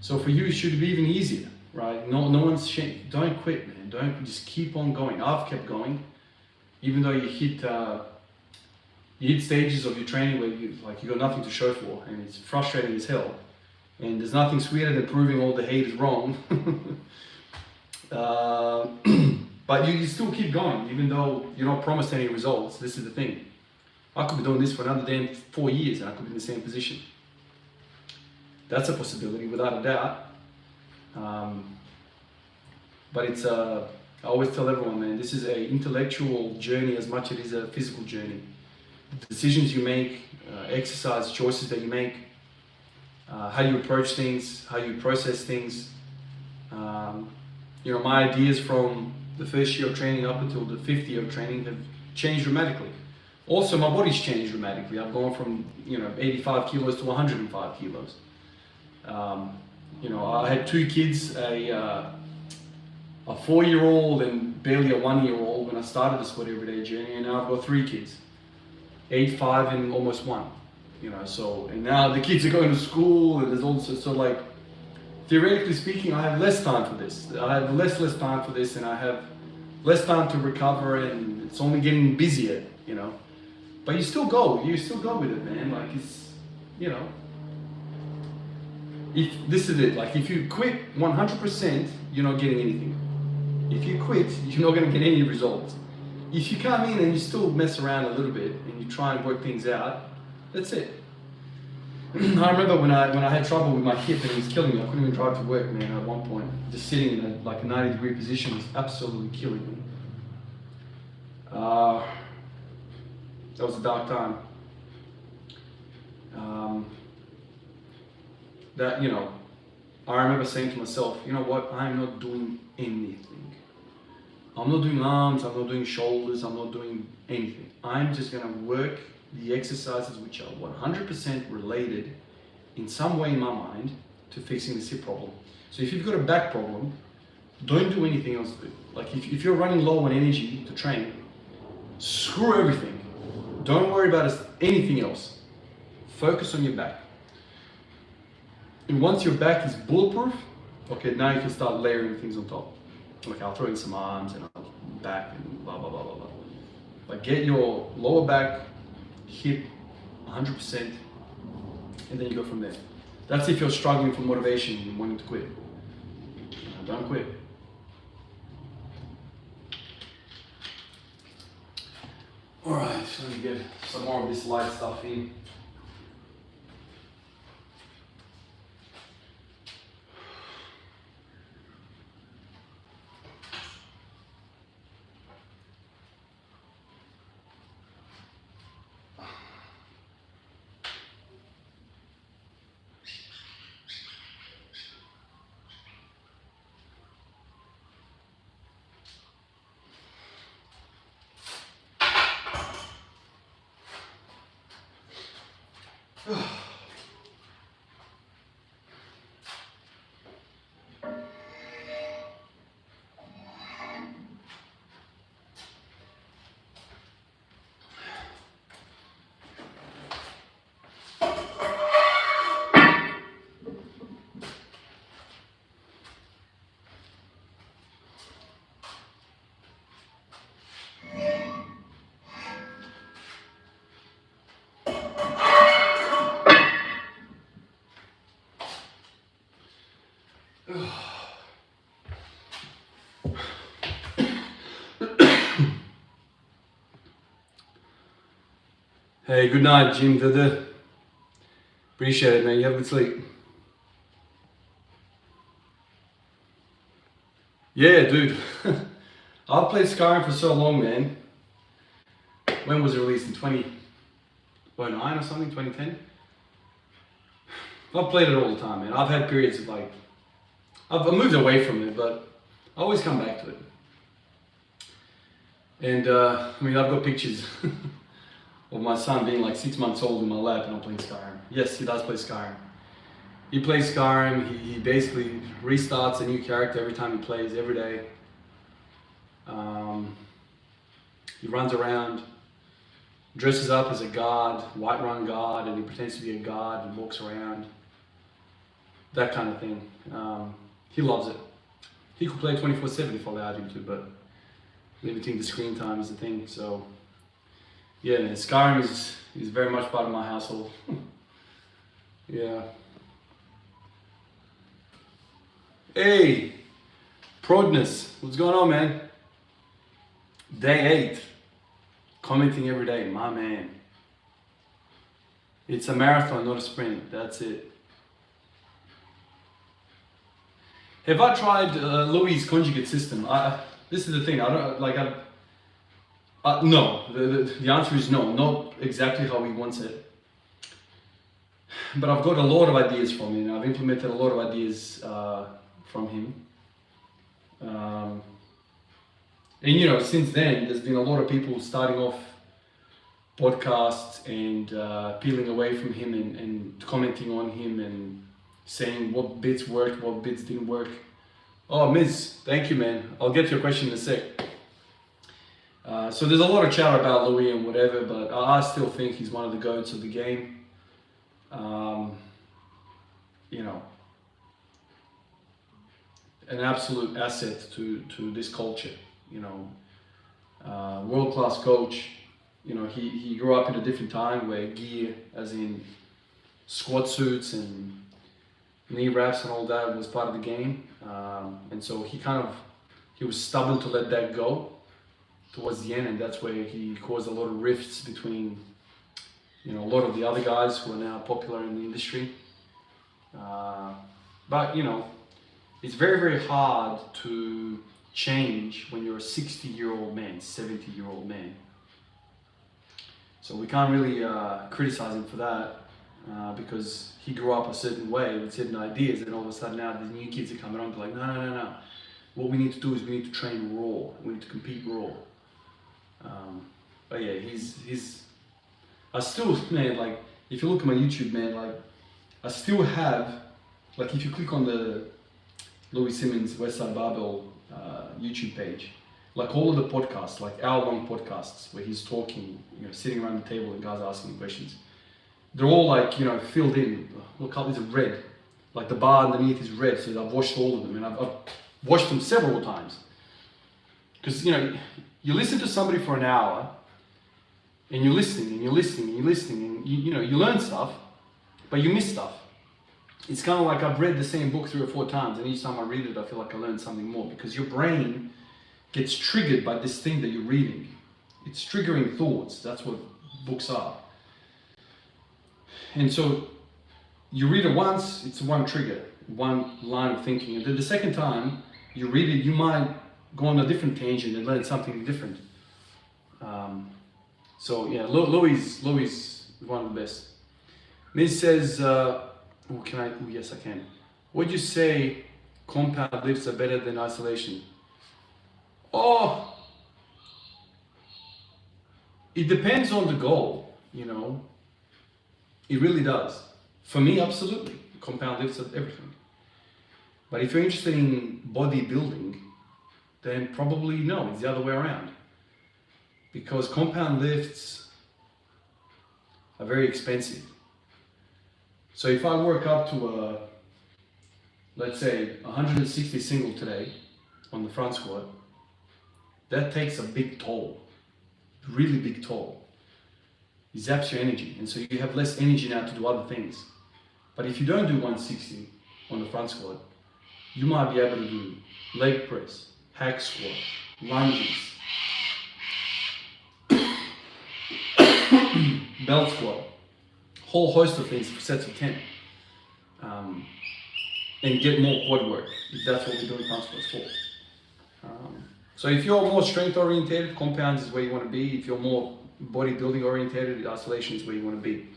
So for you, it should be even easier, right? No one's shaming. Don't quit, man. Don't, just keep on going. I've kept going, even though you hit stages of your training where you got nothing to show for, and it's frustrating as hell. And there's nothing sweeter than proving all the hate is wrong. But you still keep going, even though you're not promised any results. This is the thing. I could be doing this for another damn 4 years and I could be in the same position. That's a possibility, without a doubt. But it's, I always tell everyone, man, this is an intellectual journey as much as it is a physical journey. The decisions you make, exercise choices that you make, how you approach things, how you process things. You know, my ideas from the first year of training up until the 5th year of training have changed dramatically. Also, my body's changed dramatically. I've gone from, you know, 85 kilos to 105 kilos. You know, I had 2 kids, a 4-year-old and barely a 1-year-old when I started the squat everyday journey, and now I've got 3 kids, 8, 5, and almost 1. You know, so, and now the kids are going to school, and there's also, so like, theoretically speaking, I have less time for this. I have less time for this, and I have less time to recover, and it's only getting busier, you know. But you still go with it, man. Like, it's, you know, if this is it, like, if you quit 100%, you're not getting anything. If you quit, you're not going to get any results. If you come in and you still mess around a little bit and you try and work things out, that's it. I remember when I had trouble with my hip and it was killing me. I couldn't even drive to work, man, at one point. Just sitting in a 90-degree position was absolutely killing me. That was a dark time. That, you know, I remember saying to myself, you know what, I'm not doing anything. I'm not doing arms, I'm not doing shoulders, I'm not doing anything. I'm just gonna work the exercises which are 100% related in some way in my mind to fixing this hip problem. So if you've got a back problem, don't do anything else. Like if you're running low on energy to train, screw everything. Don't worry about anything else. Focus on your back. And once your back is bulletproof, okay, now you can start layering things on top. Okay, I'll throw in some arms and back and blah, blah, blah, blah, blah. Like get your lower back, hip 100%, and then you go from there. That's if you're struggling for motivation and wanting to quit. Don't quit. Alright, so let me get some more of this light stuff in. Hey, good night, Jim. Appreciate it, man. You have a good sleep. Yeah, dude. I've played Skyrim for so long, man. When was it released? In 2009 or something? 2010? I've played it all the time, man. I've had periods of like... I've moved away from it, but I always come back to it. And, I mean, I've got pictures of my son being like 6 months old in my lap and I'm playing Skyrim. Yes, he does play Skyrim. He plays Skyrim, he basically restarts a new character every time he plays, every day. He runs around, dresses up as a guard, Whiterun guard, and he pretends to be a guard and walks around. That kind of thing. He loves it. He could play 24/7 if I allowed him to, but limiting the screen time is the thing. So yeah, man, Skyrim is very much part of my household. Yeah. Hey, Prodness, what's going on, man? Day 8, commenting every day, my man. It's a marathon, not a sprint. That's it. Have I tried Louis' conjugate system? This is the thing. I don't like. No. The answer is no. Not exactly how he wants it. But I've got a lot of ideas from him. I've implemented a lot of ideas from him. And you know, since then, there's been a lot of people starting off podcasts and peeling away from him and commenting on him and saying what bits worked, what bits didn't work. Oh, Miz, thank you, man. I'll get to your question in a sec. So there's a lot of chatter about Louis and whatever, but I still think he's one of the GOATs of the game. You know, an absolute asset to this culture. You know, world-class coach. You know, he grew up in a different time where gear, as in squat suits and knee wraps and all that, was part of the game. And so he was stubborn to let that go towards the end, and that's where he caused a lot of rifts between, you know, a lot of the other guys who are now popular in the industry. But you know, it's very, very hard to change when you're a 60-year-old man, 70-year-old man. So we can't really criticize him for that because he grew up a certain way with certain ideas, and all of a sudden now the new kids are coming on, like, no. What we need to do is we need to train raw. We need to compete raw. But yeah, he's. I still, man, like, if you look at my YouTube, man, like, I still have, like, if you click on the Louis Simmons Westside Barbell YouTube page, like all of the podcasts, like hour-long podcasts where he's talking, you know, sitting around the table and guys asking questions, they're all like, you know, filled in. What color is it? Red. Like the bar underneath is red, so I've watched all of them, and I've watched them several times. Because, you know, you listen to somebody for an hour, and you're listening, and you're listening, and you're listening, and you know, you learn stuff, but you miss stuff. It's kind of like I've read the same book 3 or 4 times, and each time I read it, I feel like I learned something more, because your brain gets triggered by this thing that you're reading. It's triggering thoughts. That's what books are. And so you read it once, it's one trigger, one line of thinking, and then the second time you read it, you might go on a different tangent and learn something different. So yeah, Louis is one of the best. Miz says, yes I can. Would you say compound lifts are better than isolation? Oh, it depends on the goal, you know. It really does. For me, absolutely. Compound lifts are everything. But if you're interested in bodybuilding, then probably no, it's the other way around. Because compound lifts are very expensive. So if I work up to let's say 160 single today on the front squat, that takes a big toll, really big toll. It zaps your energy, and so you have less energy now to do other things. But if you don't do 160 on the front squat, you might be able to do leg press, hack squat, lunges, belt whole host of things for sets of 10. And get more quad work, if that's what we're doing front squats for. So if you're more strength oriented, compounds is where you want to be. If you're more bodybuilding oriented, isolation is where you want to be.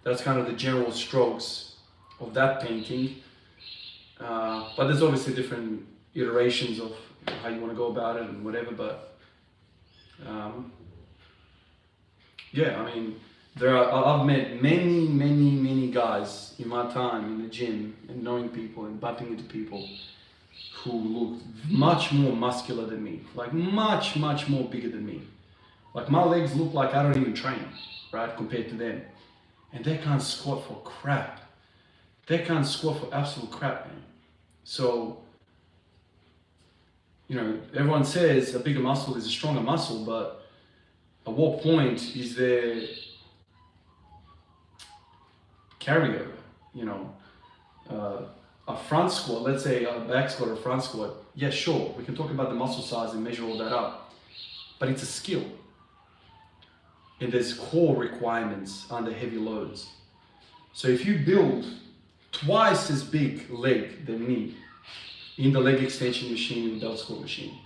That's kind of the general strokes of that painting. But there's obviously different iterations of how you want to go about it and whatever, but yeah, I mean, I've met many guys in my time in the gym and knowing people and bumping into people who look much more muscular than me, like much more bigger than me. Like my legs look like I don't even train, right, compared to them. And they can't squat for crap. They can't squat for absolute crap, man. So, you know, everyone says a bigger muscle is a stronger muscle, but at what point is there carryover? You know, a front squat, let's say a back squat or front squat, yeah, sure, we can talk about the muscle size and measure all that up, but it's a skill. And there's core requirements under heavy loads. So if you build twice as big leg than me in the leg extension machine, in the belt squat machine,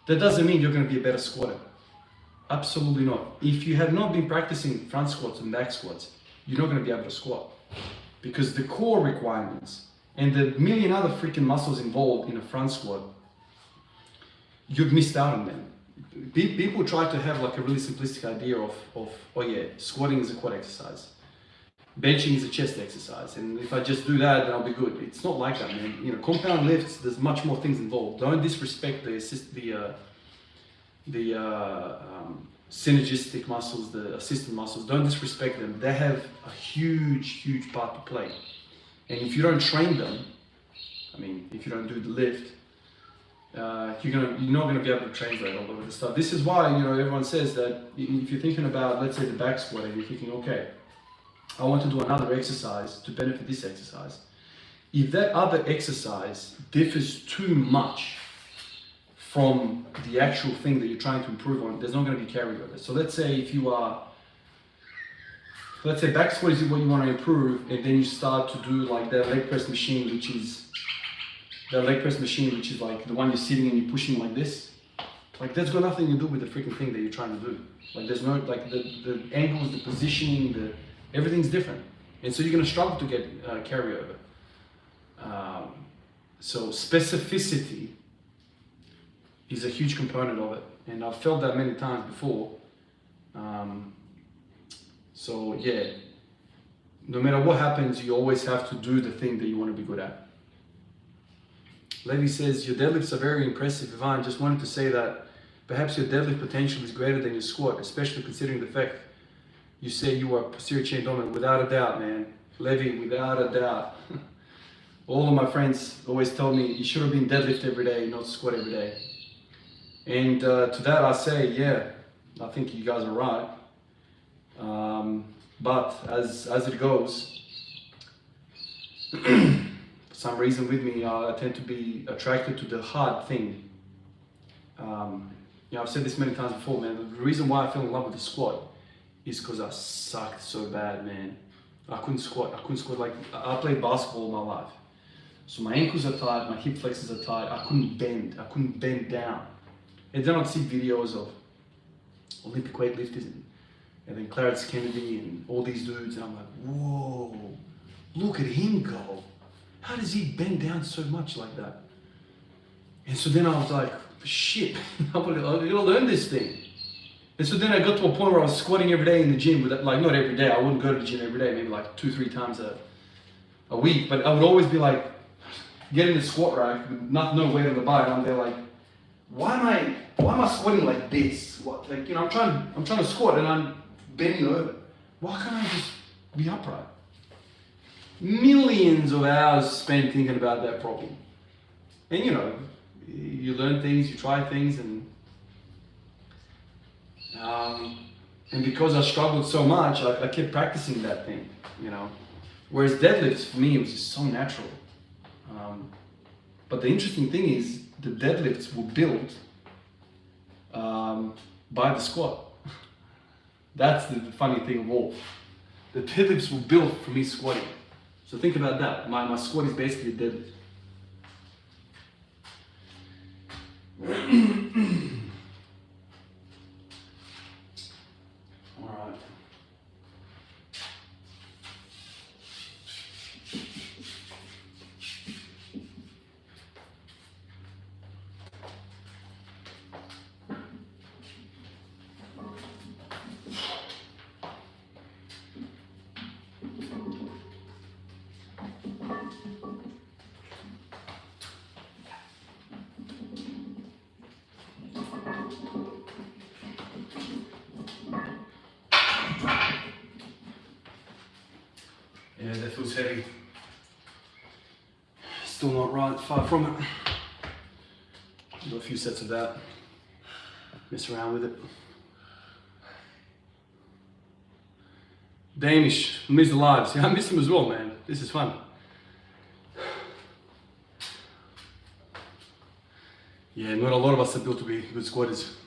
that doesn't mean you're going to be a better squatter. Absolutely not. If you have not been practicing front squats and back squats, you're not going to be able to squat, because the core requirements and the million other freaking muscles involved in a front squat, you've missed out on them. People try to have like a really simplistic idea of oh yeah, squatting is a quad exercise, benching is a chest exercise, and if I just do that, then I'll be good. It's not like that, man. You know, compound lifts, there's much more things involved. Don't disrespect the synergistic muscles, the assistant muscles. Don't disrespect them. They have a huge part to play. And if you don't train them, I mean, if you don't do the lift, you're not going to be able to translate all of the stuff. This is why, you know, everyone says that if you're thinking about, let's say, the back squat, and you're thinking, okay, I want to do another exercise to benefit this exercise. If that other exercise differs too much from the actual thing that you're trying to improve on, there's not going to be carryover. So let's say if you are, let's say back squat is what you want to improve, and then you start to do like that leg press machine, which is like the one you're sitting and you're pushing like this. Like that's got nothing to do with the freaking thing that you're trying to do. Like there's no, like the angles, the positioning, everything's different. And so you're going to struggle to get carryover. So specificity is a huge component of it. And I've felt that many times before. So yeah, no matter what happens, you always have to do the thing that you want to be good at. Lady says, your deadlifts are very impressive, Ivan. Just wanted to say that perhaps your deadlift potential is greater than your squat, especially considering the fact you say you are posterior chain dominant. Without a doubt, man. Levy, without a doubt. All of my friends always tell me you should have been deadlift every day, not squat every day. And to that I say, yeah, I think you guys are right. But as it goes, for some reason with me, I tend to be attracted to the hard thing. You know, I've said this many times before, man. The reason why I fell in love with the squat is because I sucked so bad, man. I couldn't squat. Like, I played basketball all my life. So my ankles are tight, my hip flexors are tight. I couldn't bend down. And then I'd see videos of Olympic weightlifters and then Clarence Kennedy and all these dudes, and I'm like, whoa, look at him go. How does he bend down so much like that? And so then I was like, shit, I'm gonna learn this thing. And so then I got to a point where I was squatting every day in the gym, like not every day, I wouldn't go to the gym every day, maybe like 2-3 times a week, but I would always be like, getting the squat rack with no weight on the bar, and I'm there like, why am I squatting like this? What, like, you know, I'm trying to squat and I'm bending over. Why can't I just be upright? Millions of hours spent thinking about that problem. And you know, you learn things, you try things, and because I struggled so much, I kept practicing that thing, you know. Whereas deadlifts, for me, it was just so natural. But the interesting thing is, the deadlifts were built by the squat. That's the funny thing of all. The deadlifts were built for me squatting. So think about that. My squat is basically a deadlift. Alright. Yeah, that feels heavy. Still not right, far from it. Do a few sets of that. Mess around with it. Danish, miss the lives. Yeah, I miss them as well, man. This is fun. Yeah, not a lot of us are built to be good squatters.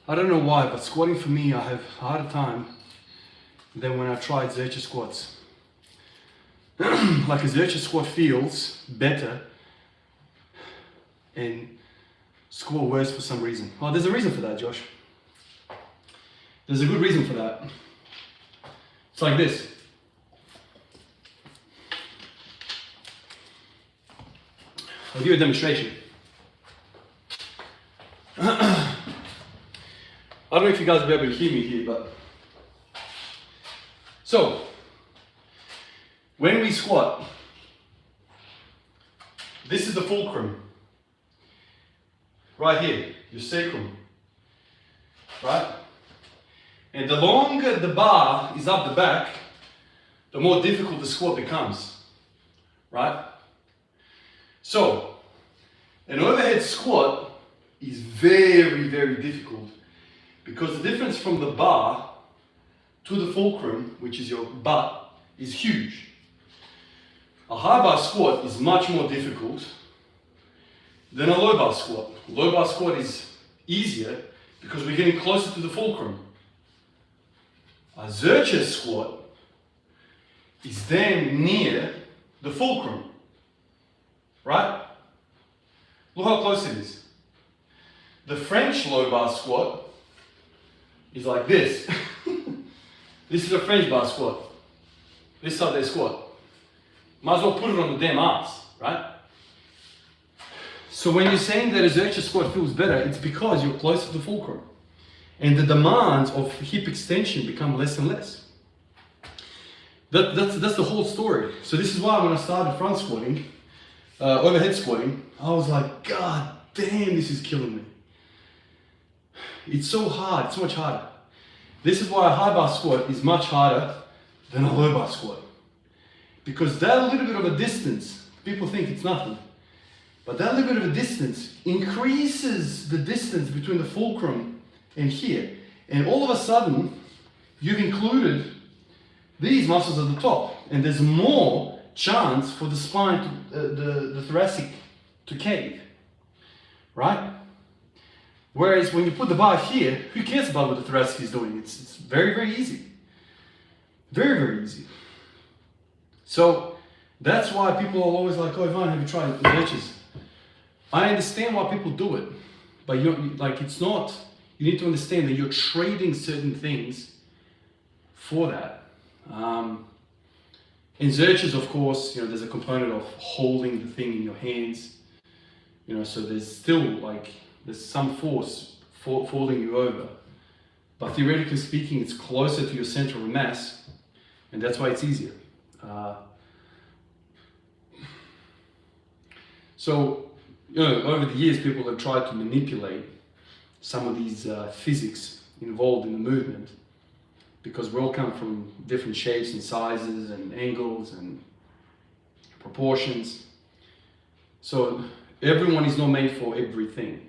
I don't know why, but squatting for me, I have a harder time than when I tried Zercher squats. Like a Zercher squat feels better and squat worse for some reason. Oh, there's a reason for that, Josh. There's a good reason for that. It's like this. I'll give you a demonstration. I don't know if you guys will be able to hear me here, but so when we squat, this is the fulcrum. Right here, your sacrum. Right? And the longer the bar is up the back, the more difficult the squat becomes. Right? So, an overhead squat is very, very difficult because the difference from the bar to the fulcrum, which is your butt, is huge. A high bar squat is much more difficult than a low bar squat. Low bar squat is easier because we're getting closer to the fulcrum. A Zercher squat is then near the fulcrum, right? Look how close it is. The French low bar squat is like this. This is a French bar squat. This is how they squat. Might as well put it on the damn ass, right? So when you're saying that a Zercher squat feels better, it's because you're closer to the fulcrum. And the demands of hip extension become less and less. That's the whole story. So this is why when I started front squatting, overhead squatting, I was like, God damn, this is killing me. It's so hard, it's so much harder. This is why a high bar squat is much harder than a low bar squat. Because that little bit of a distance, people think it's nothing, but that little bit of a distance increases the distance between the fulcrum and here. And all of a sudden, you've included these muscles at the top, and there's more chance for the spine, the thoracic to cave, right? Whereas when you put the bar here, who cares about what the thoracic is doing? It's very, very easy. Very, very easy. So that's why people are always like, oh, Ivan, have you tried the Zerchers? I understand why people do it, but it's not, you need to understand that you're trading certain things for that. In Zerchers, of course, there's a component of holding the thing in your hands, so there's still there's some force falling you over. But theoretically speaking, it's closer to your center of mass, and that's why it's easier. So, over the years, people have tried to manipulate some of these physics involved in the movement, because we all come from different shapes and sizes and angles and proportions. So everyone is not made for everything.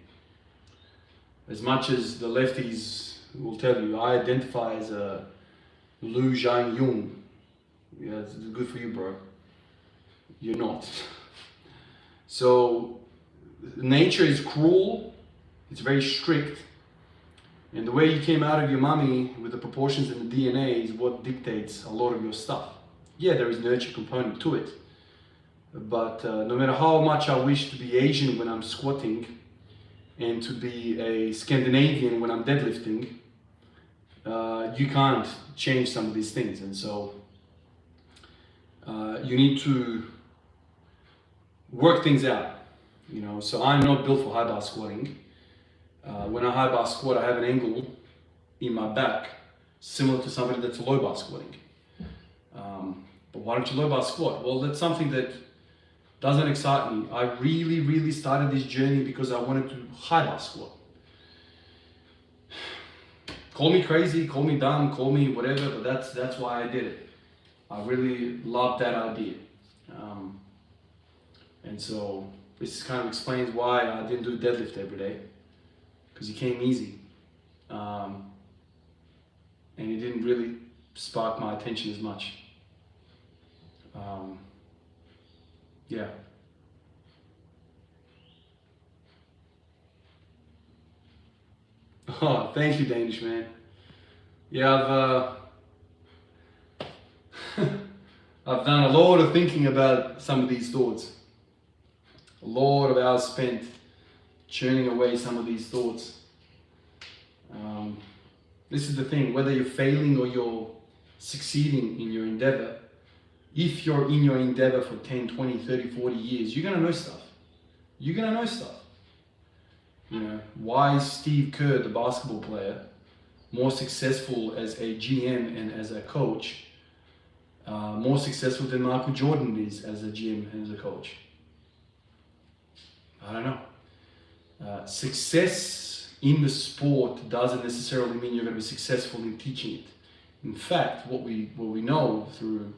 As much as the lefties will tell you, I identify as a Lu Zhang Yung. Yeah, it's good for you, bro. You're not. So nature is cruel, it's very strict, And the way you came out of your mummy with the proportions in the DNA is what dictates a lot of your stuff. Yeah, there is nurture component to it. But no matter how much I wish to be Asian when I'm squatting and to be a Scandinavian when I'm deadlifting, you can't change some of these things. And so you need to work things out. You know, so I'm not built for high bar squatting. When I high bar squat, I have an angle in my back similar to somebody that's low bar squatting. But why don't you low bar squat? Well, that's something that doesn't excite me. I really started this journey because I wanted to high bar squat. Call me crazy, call me dumb, call me whatever, but that's why I did it. I really loved that idea. And so this kind of explains why I didn't do deadlift every day, because it came easy. And it didn't really spark my attention as much. Yeah. Oh, thank you, Danish man. Yeah, I've done a lot of thinking about some of these thoughts. A lot of hours spent churning away some of these thoughts. This is the thing, whether you're failing or you're succeeding in your endeavor, if you're in your endeavor for 10, 20, 30, 40 years, you're gonna know stuff. You're gonna know stuff. You know, why is Steve Kerr, the basketball player, more successful as a GM and as a coach, more successful than Michael Jordan is as a GM and as a coach? I don't know. Success in the sport doesn't necessarily mean you're going to be successful in teaching it. In fact, what we know through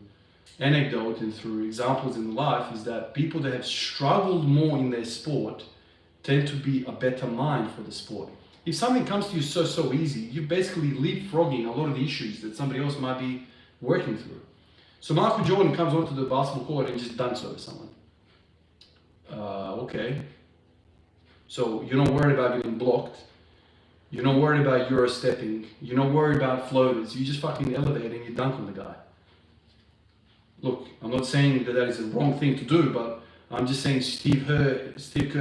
anecdote and through examples in life is that people that have struggled more in their sport tend to be a better mind for the sport. If something comes to you so easy, you're basically leapfrogging a lot of the issues that somebody else might be working through. So Michael Jordan comes onto the basketball court and just dunks over someone. Okay. So you're not worried about getting blocked. You're not worried about Euro stepping. You're not worried about floaters. You just fucking elevate and you dunk on the guy. Look, I'm not saying that is a wrong thing to do, but I'm just saying Steve Kerr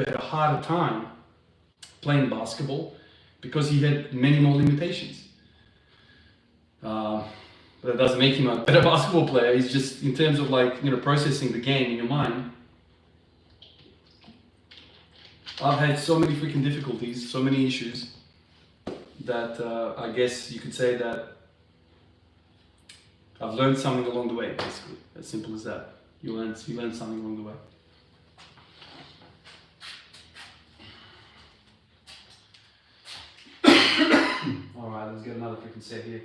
had a harder time playing basketball because he had many more limitations. But that doesn't make him a better basketball player. He's just, in terms of like, you know, processing the game in your mind. I've had so many freaking difficulties, so many issues that I guess you could say that I've learned something along the way, basically. As simple as that. You learn something along the way. Alright, let's get another freaking set here.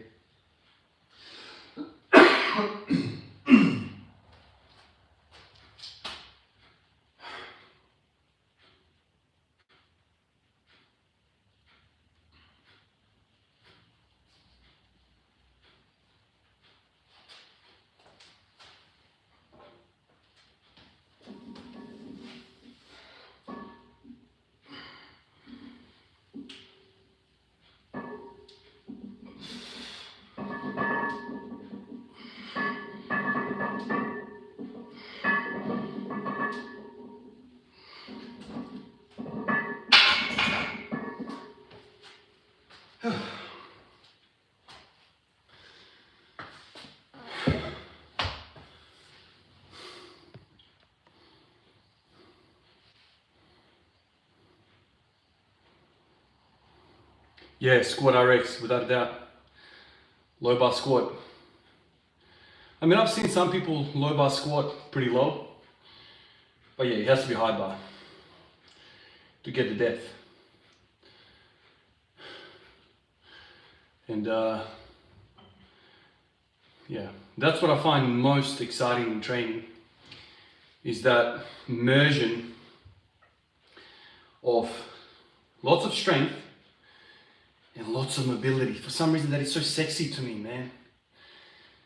Yeah, squat RX, without a doubt. Low bar squat. I mean, I've seen some people low bar squat pretty low, but yeah, it has to be high bar to get the depth. And yeah, that's what I find most exciting in training, is that immersion of lots of strength and lots of mobility. For some reason that is so sexy to me, man.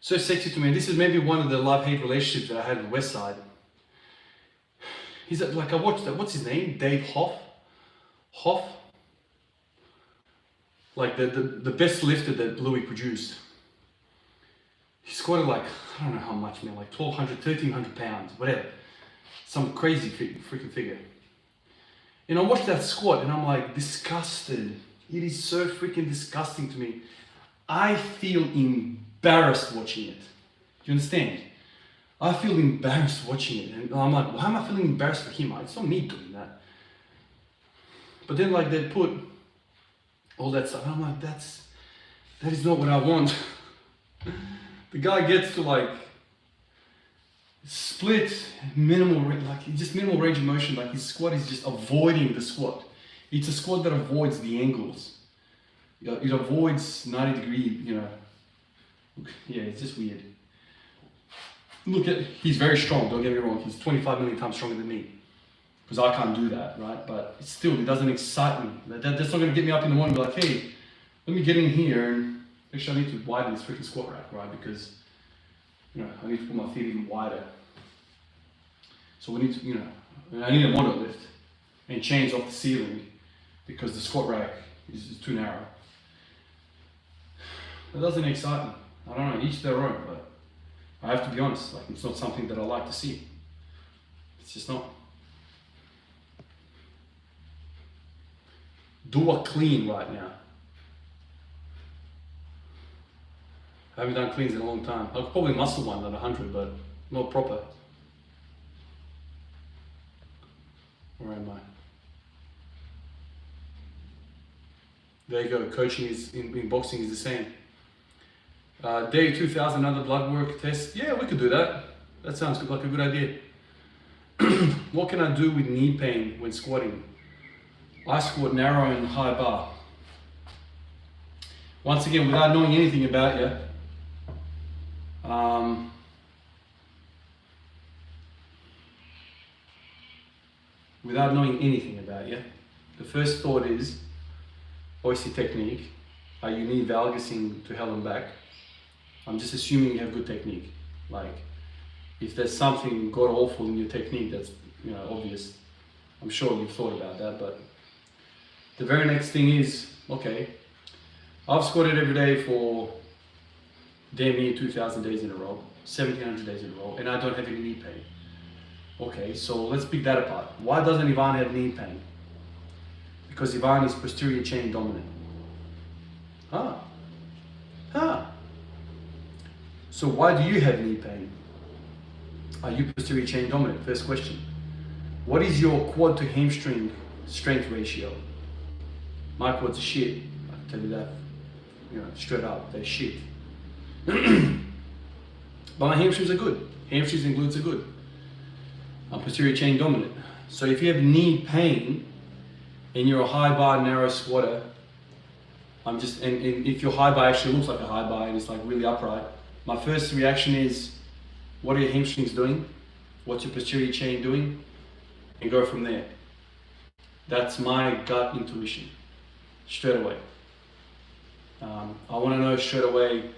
So sexy to me. This is maybe one of the love-hate relationships that I had with Westside. He's like, I watched that, what's his name? Dave Hoff? like the best lifter that Louis produced. He squatted like, I don't know how much, man, like 1,200, 1,300 pounds, whatever. Some crazy freaking figure. And I watched that squat and I'm like disgusted. It is so freaking disgusting to me. I feel embarrassed watching it. Do you understand? I feel embarrassed watching it. And I'm like, why am I feeling embarrassed for him? It's not me doing that. But then like they put all that stuff. And I'm like, that is not what I want. The guy gets to like split minimal, like just minimal range of motion. Like his squat is just avoiding the squat. It's a squat that avoids the angles. It avoids 90 degree, you know. Yeah, it's just weird. Look at, he's very strong, don't get me wrong. He's 25 million times stronger than me. Because I can't do that, right? But still, it doesn't excite me. That's not going to get me up in the morning and be like, hey, let me get in here and actually I need to widen this freaking squat rack, right? Because, you know, I need to put my feet even wider. So we need to, you know, I need a monolift and chains off the ceiling because the squat rack is too narrow. That doesn't excite me. I don't know, each their own, but I have to be honest, like it's not something that I like to see. It's just not. Do a clean right now. I haven't done cleans in a long time. I could probably muscle one at 100, but not proper. Where am I? There you go. Coaching is in boxing is the same. Day 2000, another blood work test. Yeah, we could do that. That sounds like a good idea. What can I do with knee pain when squatting? I squat narrow and high bar. Once again, without knowing anything about you, the first thought is, obviously technique. You need valgusing to hell and back. I'm just assuming you have good technique. Like, if there's something god awful in your technique, that's, you know, obvious. I'm sure you've thought about that, but the very next thing is, okay, I've squatted every day for damn near 2,000 days in a row, 1,700 days in a row, and I don't have any knee pain. Okay, so let's pick that apart. Why doesn't Ivan have knee pain? Because Ivan is posterior chain dominant. So why do you have knee pain? Are you posterior chain dominant? First question. What is your quad to hamstring strength ratio? My quads are shit. I can tell you that, you know, straight up. They're shit. But my hamstrings are good. Hamstrings and glutes are good. I'm posterior chain dominant. So if you have knee pain and you're a high bar, narrow squatter, and if your high bar actually looks like a high bar and it's like really upright, my first reaction is, what are your hamstrings doing? What's your posterior chain doing? And go from there. That's my gut intuition, straight away. I want to know straight away,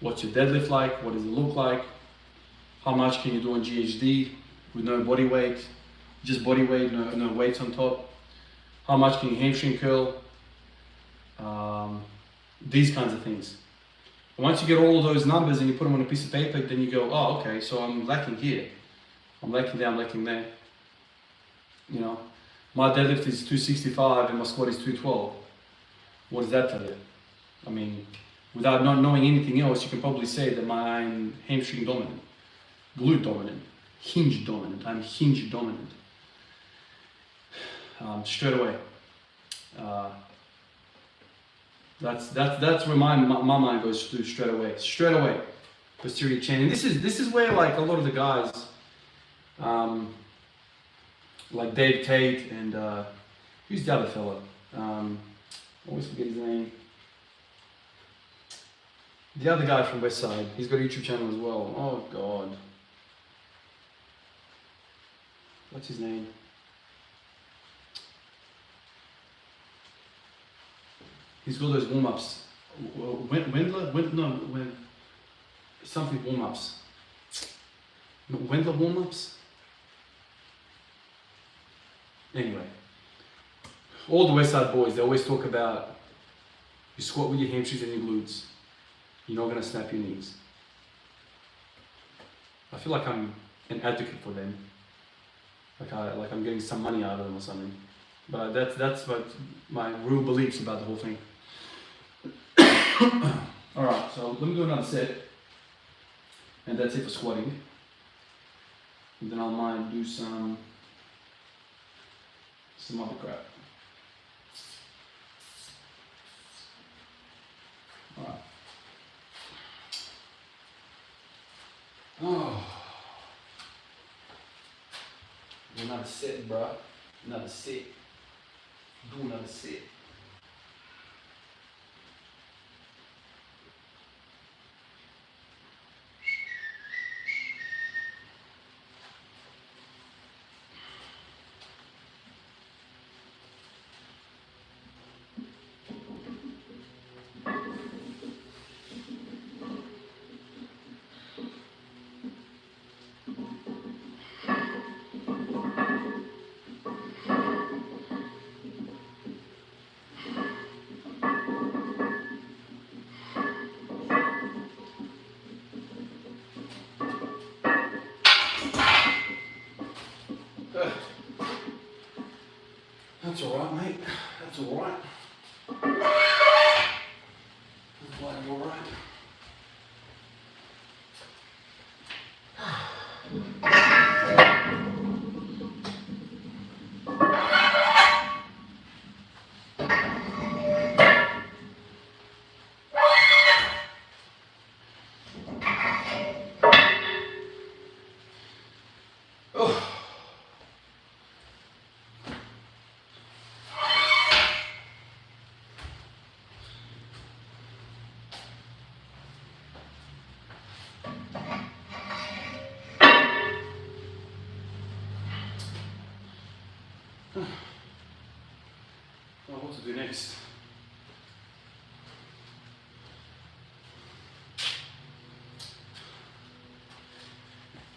what's your deadlift like? What does it look like? How much can you do on GHD with no body weight? Just body weight, no weights on top. How much can you hamstring curl? These kinds of things. And once you get all of those numbers and you put them on a piece of paper, then you go, oh, okay, so I'm lacking here. I'm lacking there, I'm lacking there. You know, my deadlift is 265 and my squat is 212. What does that tell you? I mean, without not knowing anything else, you can probably say that I'm hamstring dominant, glute dominant, hinge dominant. I'm hinge dominant. Straight away. That's where my mind goes to straight away. Posterior chain, and this is where like a lot of the guys, like Dave Tate and who's the other fella? I always forget his name. The other guy from Westside, he's got a YouTube channel as well. Oh God, what's his name? He's got those warm-ups. Something warm-ups. Wendler warm-ups? Anyway, all the Westside boys, they always talk about You squat with your hamstrings and your glutes. You're not gonna snap your knees. I feel like I'm an advocate for them. Like I'm getting some money out of them or something. But that's what my real beliefs about the whole thing. Alright, so let me do another set. And that's it for squatting. And then I might do some other crap. Alright. Oh. Another set, bro. Another set. Do another set. That's alright, mate. That's alright. That's bloody alright. Well, what to do next?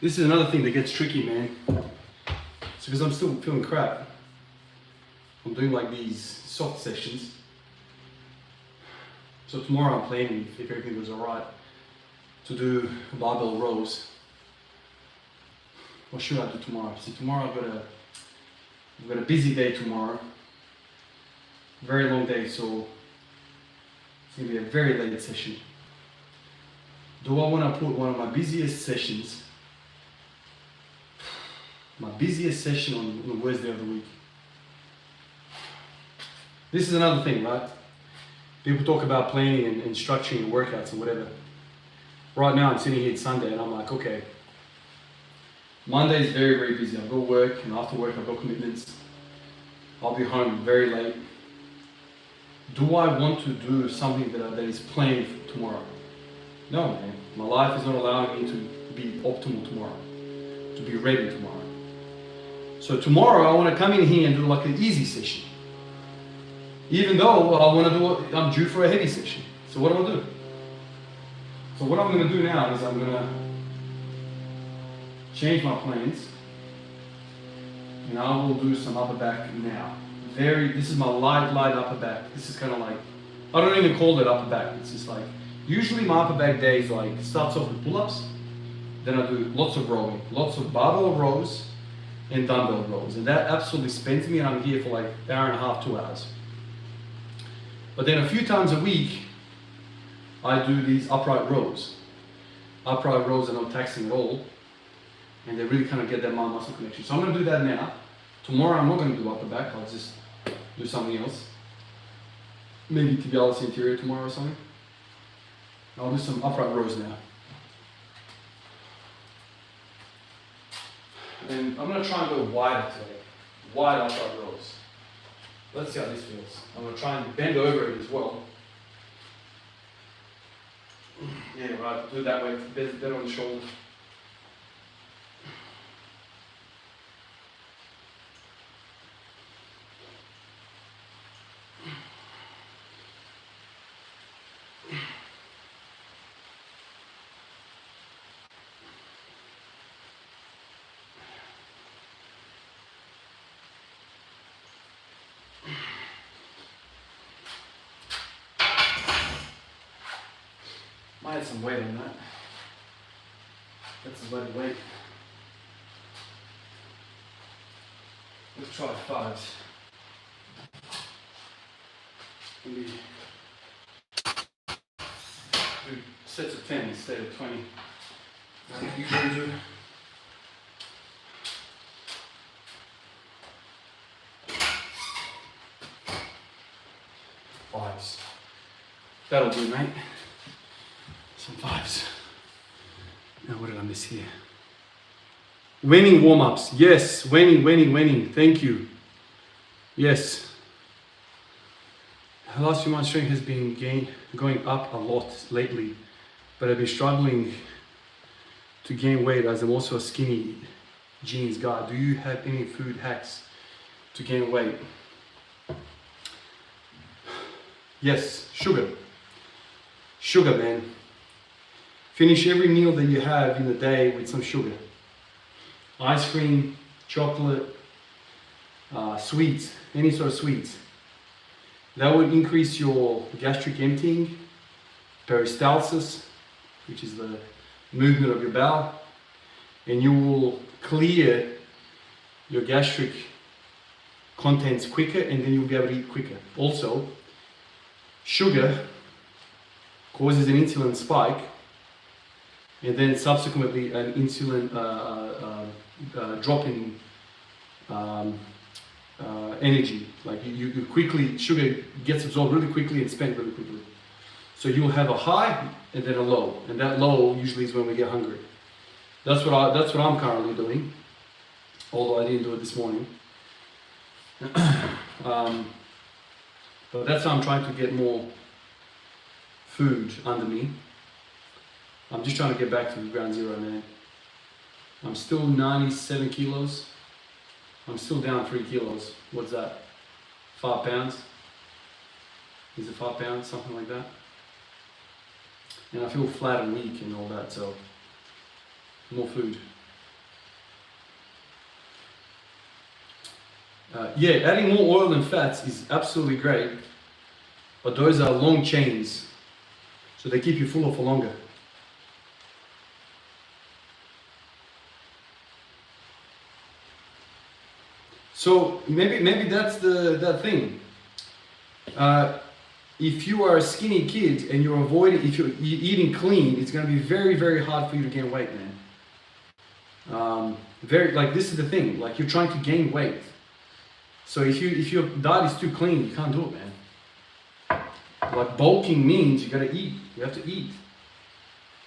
This is another thing that gets tricky, man. It's because I'm still feeling crap. I'm doing like these soft sessions. So tomorrow I'm planning, if everything goes alright, to do barbell rows. What should I do tomorrow? See, tomorrow I've got a busy day tomorrow. Very long day, so it's going to be a very late session. Do I want to put one of my busiest sessions, on the worst day of the week? This is another thing, right? People talk about planning and structuring workouts and whatever. Right now I'm sitting here, it's Sunday, and I'm like, okay, Monday is very, very busy. I've got work, and after work I've got commitments. I'll be home very late. Do I want to do something that is planned for tomorrow? No, man. My life is not allowing me to be optimal tomorrow, to be ready tomorrow. So tomorrow I want to come in here and do like an easy session. Even though I'm due for a heavy session. So what do I do? So what I'm going to do now is I'm going to change my plans, and I will do some upper back now. This is my light upper back. This is kind of like, I don't even call it upper back. It's just like, usually my upper back day is like, starts off with pull-ups, then I do lots of rowing, lots of barbell rows and dumbbell rows. And that absolutely spends me, and I'm here for like an hour and a half, 2 hours. But then a few times a week, I do these upright rows. Upright rows are not taxing at all, and they really kind of get that mind muscle connection. So I'm going to do that now. Tomorrow I'm not going to do upper back, I'll just do something else. Maybe tibialis anterior tomorrow or something. I'll do some upright rows now. And I'm going to try and go wider today. Wide upright rows. Let's see how this feels. I'm going to try and bend over it as well. Yeah, right, do it that way, better on the shoulder. I had some weight on that. That's a load of weight. Let's try 5s. Maybe do sets of 10 instead of 20. Like you usually do. Fives. That'll do, mate. Some 5s. Now, what did I miss here? Winning warm-ups. Yes, winning. Thank you. Yes. The last few months, strength has been going up a lot lately, but I've been struggling to gain weight as I'm also a skinny jeans guy. Do you have any food hacks to gain weight? Yes, sugar. Sugar, man. Finish every meal that you have in the day with some sugar. Ice cream, chocolate, sweets, any sort of sweets. That would increase your gastric emptying, peristalsis, which is the movement of your bowel, and you will clear your gastric contents quicker, and then you'll be able to eat quicker. Also, sugar causes an insulin spike, and then subsequently an insulin drop in energy. Like you quickly, sugar gets absorbed really quickly and spent really quickly. So you'll have a high and then a low, and that low usually is when we get hungry. That's what I'm currently doing, although I didn't do it this morning. But that's how I'm trying to get more food under me. I'm just trying to get back to ground zero, man. I'm still 97 kilos. I'm still down 3 kilos. What's that? 5 pounds? Is it 5 pounds? Something like that. And I feel flat and weak and all that, so more food. Yeah, adding more oil and fats is absolutely great, but those are long chains, so they keep you fuller for longer. So maybe that's that thing. If you are a skinny kid and you're avoiding, if you're eating clean, it's going to be very, very hard for you to gain weight, man. This is the thing. Like, you're trying to gain weight. So if your diet is too clean, you can't do it, man. Like, bulking means you got to eat. You have to eat.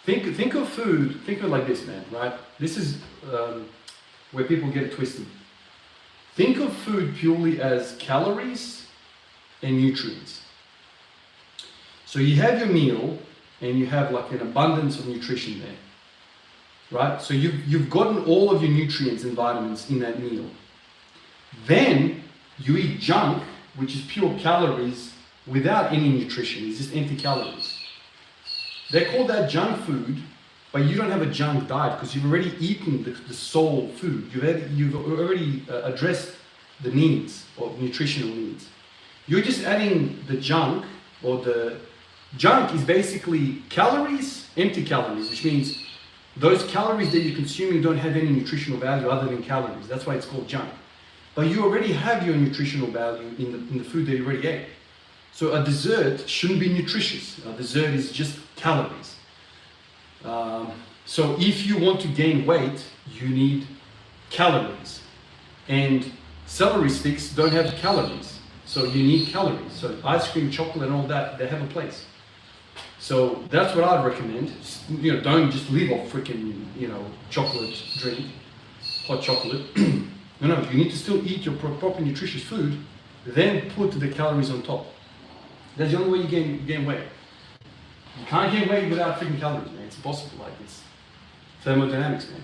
Think of food. Think of it like this, man. Right? This is where people get it twisted. Think of food purely as calories and nutrients. So you have your meal and you have like an abundance of nutrition there, right? So you've gotten all of your nutrients and vitamins in that meal. Then you eat junk, which is pure calories without any nutrition. It's just empty calories. They call that junk food, but you don't have a junk diet because you've already eaten the soul food. You've already addressed the needs or nutritional needs. You're just adding the junk, or the junk is basically calories, empty calories, which means those calories that you're consuming don't have any nutritional value other than calories. That's why it's called junk. But you already have your nutritional value in the food that you already ate. So a dessert shouldn't be nutritious. A dessert is just calories. So if you want to gain weight, you need calories. And celery sticks don't have calories. So you need calories. So ice cream, chocolate, and all that, they have a place. So that's what I'd recommend. Don't just leave off freaking, chocolate drink, hot chocolate. No, you need to still eat your proper nutritious food, then put the calories on top. That's the only way you gain weight. You can't gain weight without freaking calories, man. It's impossible. Like, it's thermodynamics, man.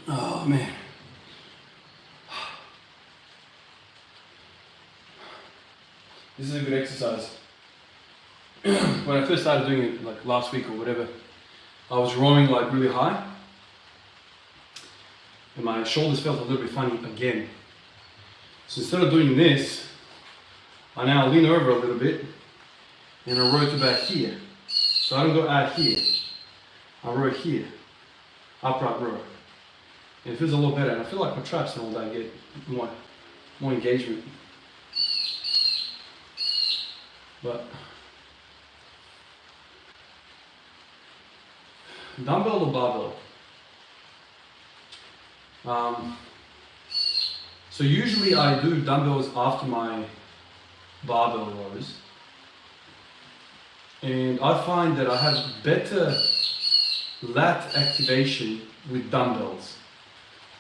Oh man. This is a good exercise. When I first started doing it, like last week or whatever, I was rowing like really high and my shoulders felt a little bit funny again. So instead of doing this, I now lean over a little bit and I row to back here. So I don't go out here, I row here, upright row. And it feels a lot better, and I feel like my traps and all that get more engagement. But dumbbell or barbell? So usually I do dumbbells after my barbell rows, and I find that I have better lat activation with dumbbells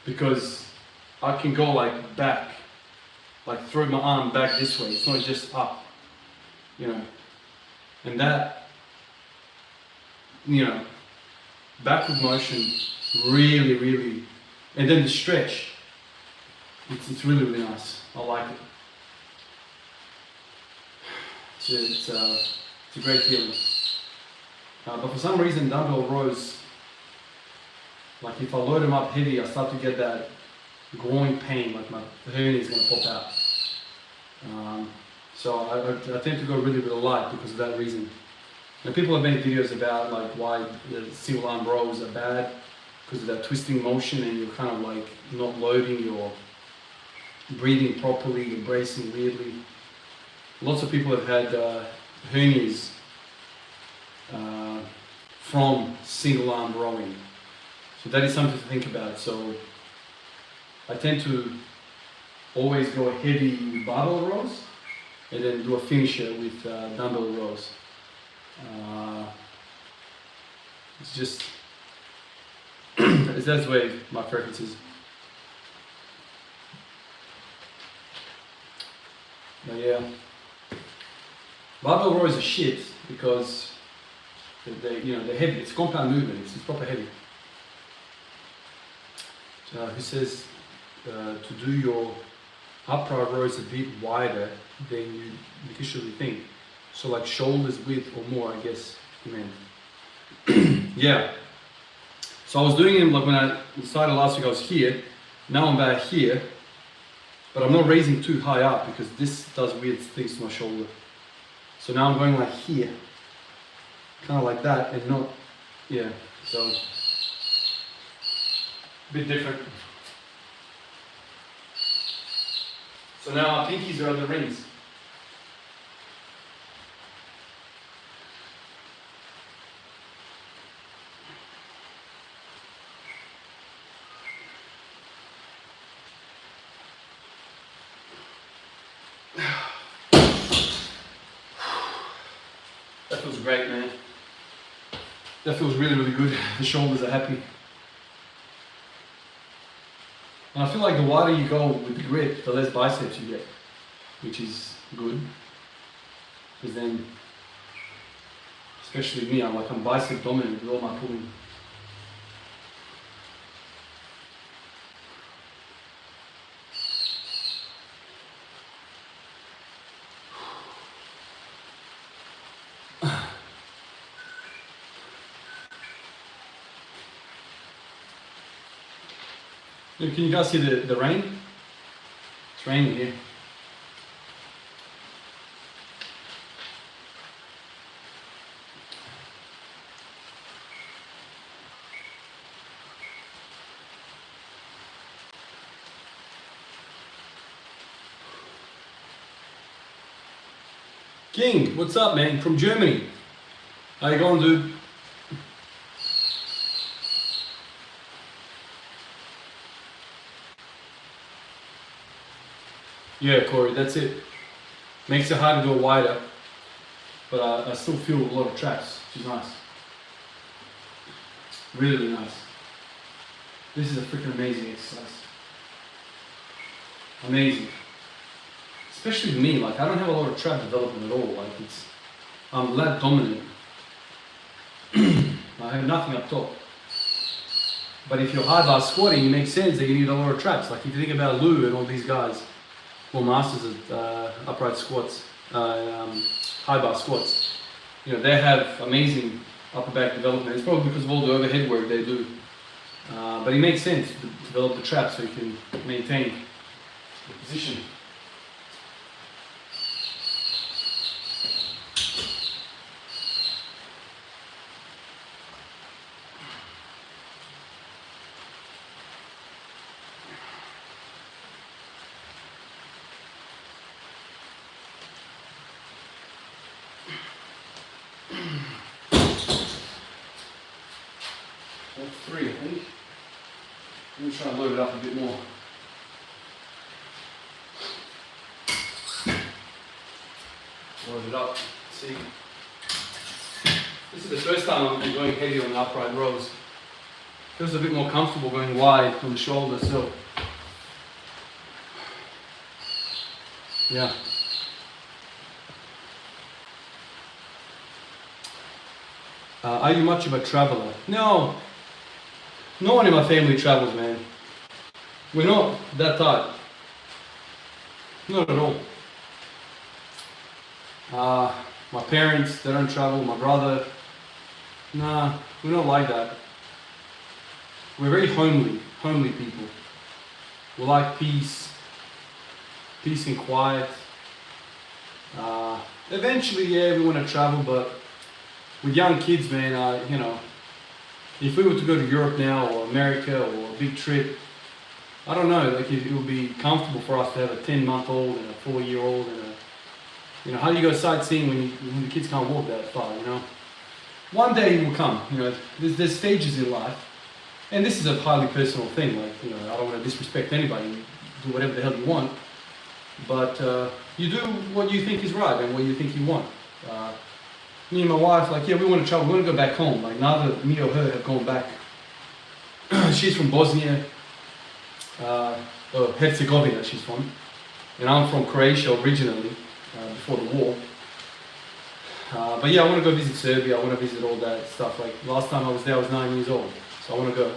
because I can go like back, like throw my arm back this way. It's not just up, you know, and that, you know, backward motion really, and then the stretch, it's really nice. I like it. It's a great feeling. But for some reason dumbbell rows, like if I load them up heavy, I start to get that groin pain, like my hernia is going to pop out. So I tend to go really light because of that reason. And people have made videos about like why the single arm rows are bad because of that twisting motion, and you're kind of like not loading, you're breathing properly, you're bracing weirdly. Lots of people have had hernias from single arm rowing. So that is something to think about. So I tend to always go heavy with barbell rows and then do a finisher with dumbbell rows. It's just, that's the way my preference is. But yeah, barbell rows are shit because they're heavy. It's compound movement. It's proper heavy. Who says to do your upright rows a bit wider than you initially think? So like shoulders width or more, I guess you meant. Yeah. So I was doing them like when I started last week. I was here. Now I'm back here. But I'm not raising too high up because this does weird things to my shoulder. So now I'm going like here. Kind of like that and not, yeah, so a bit different. So now our pinkies are at the rings. That feels great, man. That feels really, really good. The shoulders are happy. And I feel like the wider you go with the grip, the less biceps you get, which is good. Because then, especially me, I'm bicep dominant with all my pulling. Can you guys see the rain? It's raining here. King, what's up, man? From Germany. How you going, dude? Yeah, Corey, that's it. Makes it hard to go wider, but I still feel a lot of traps, which is nice. Really, really nice. This is a freaking amazing exercise. Amazing. Especially me, like I don't have a lot of trap development at all. Like I'm lat dominant. I have nothing up top. But if you're high bar squatting, it makes sense that you need a lot of traps. Like if you think about Lou and all these guys, well, masters at upright squats, high bar squats, you know, they have amazing upper back development. It's probably because of all the overhead work they do. But it makes sense to develop the traps so you can maintain the position. That's 3, I think. Let me try and load it up a bit more. Load it up. See, this is the first time I'm going heavy on the upright rows. Feels a bit more comfortable going wide on the shoulder, so yeah. Are you much of a traveler? No. No one in my family travels, man. We're not that type. Not at all. My parents, they don't travel. My brother, nah, we're not like that. We're very homely people. We like peace and quiet. Eventually, yeah, we want to travel, but with young kids, man, you know, if we were to go to Europe now or America or a big trip, I don't know, like it would be comfortable for us to have a 10-month-old and a 4-year-old and you know, how do you go sightseeing when the kids can't walk that far, you know? One day it will come, you know, there's stages in life, and this is a highly personal thing, like, you know, I don't want to disrespect anybody, you do whatever the hell you want, but you do what you think is right and what you think you want. Me and my wife, like, yeah, we want to travel, we want to go back home, like, neither me or her have gone back. She's from Bosnia, or Herzegovina she's from, and I'm from Croatia originally, before the war. But yeah, I want to go visit Serbia, I want to visit all that stuff. Like last time I was there I was 9 years old, so I want to go.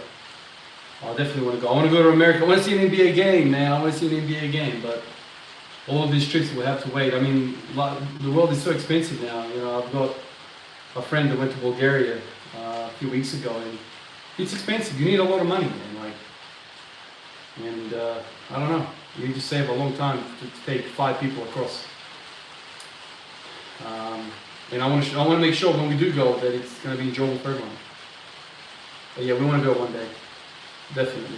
I definitely want to go. I want to go to America, I want to see an NBA game, man, I want to see an NBA game, but all of these trips will have to wait. I mean, the world is so expensive now, you know, I've got a friend that went to Bulgaria a few weeks ago, and it's expensive, you need a lot of money, man, like, and I don't know, you need to save a long time to take 5 people across. And I want to make sure when we do go that it's going to be enjoyable for everyone. But yeah, we want to go one day, definitely.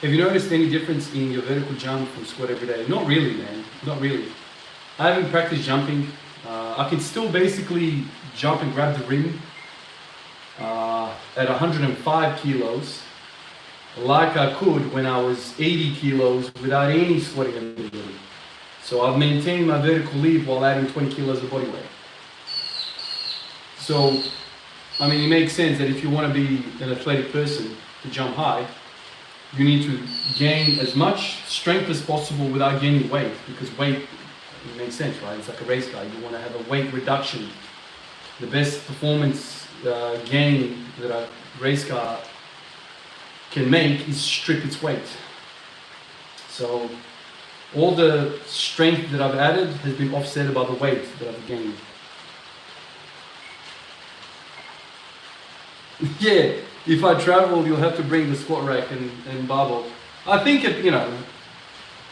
Have you noticed any difference in your vertical jump from squat every day? Not really, man, not really. I haven't practiced jumping. I can still basically jump and grab the rim at 105 kilos, like I could when I was 80 kilos without any squatting ability. So I've maintained my vertical leap while adding 20 kilos of body weight. So, I mean, it makes sense that if you want to be an athletic person to jump high, you need to gain as much strength as possible without gaining weight, because weight, it makes sense, right? It's like a race car. You want to have a weight reduction. The best performance gain that a race car can make is strip its weight. So all the strength that I've added has been offset by the weight that I've gained. Yeah, if I travel, you'll have to bring the squat rack and barbell. I think,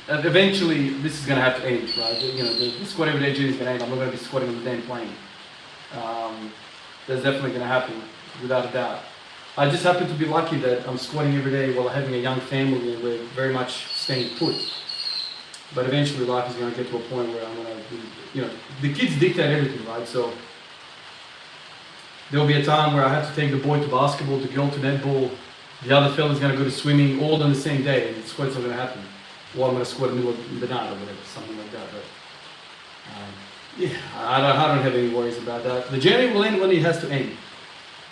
eventually this is going to have to end, right? The squat everyday journey is going to end. I'm not going to be squatting on the damn plane. That's definitely going to happen, without a doubt. I just happen to be lucky that I'm squatting every day while having a young family and we're very much staying put. But eventually life is going to get to a point where I'm going to be, the kids dictate everything, right? So there'll be a time where I have to take the boy to basketball, the girl to netball, the other fella's going to go to swimming, all on the same day, and the squats are going to happen. Or I'm going to squat in the middle of the night or whatever, something like that. But I don't have any worries about that. The journey will end when it has to end.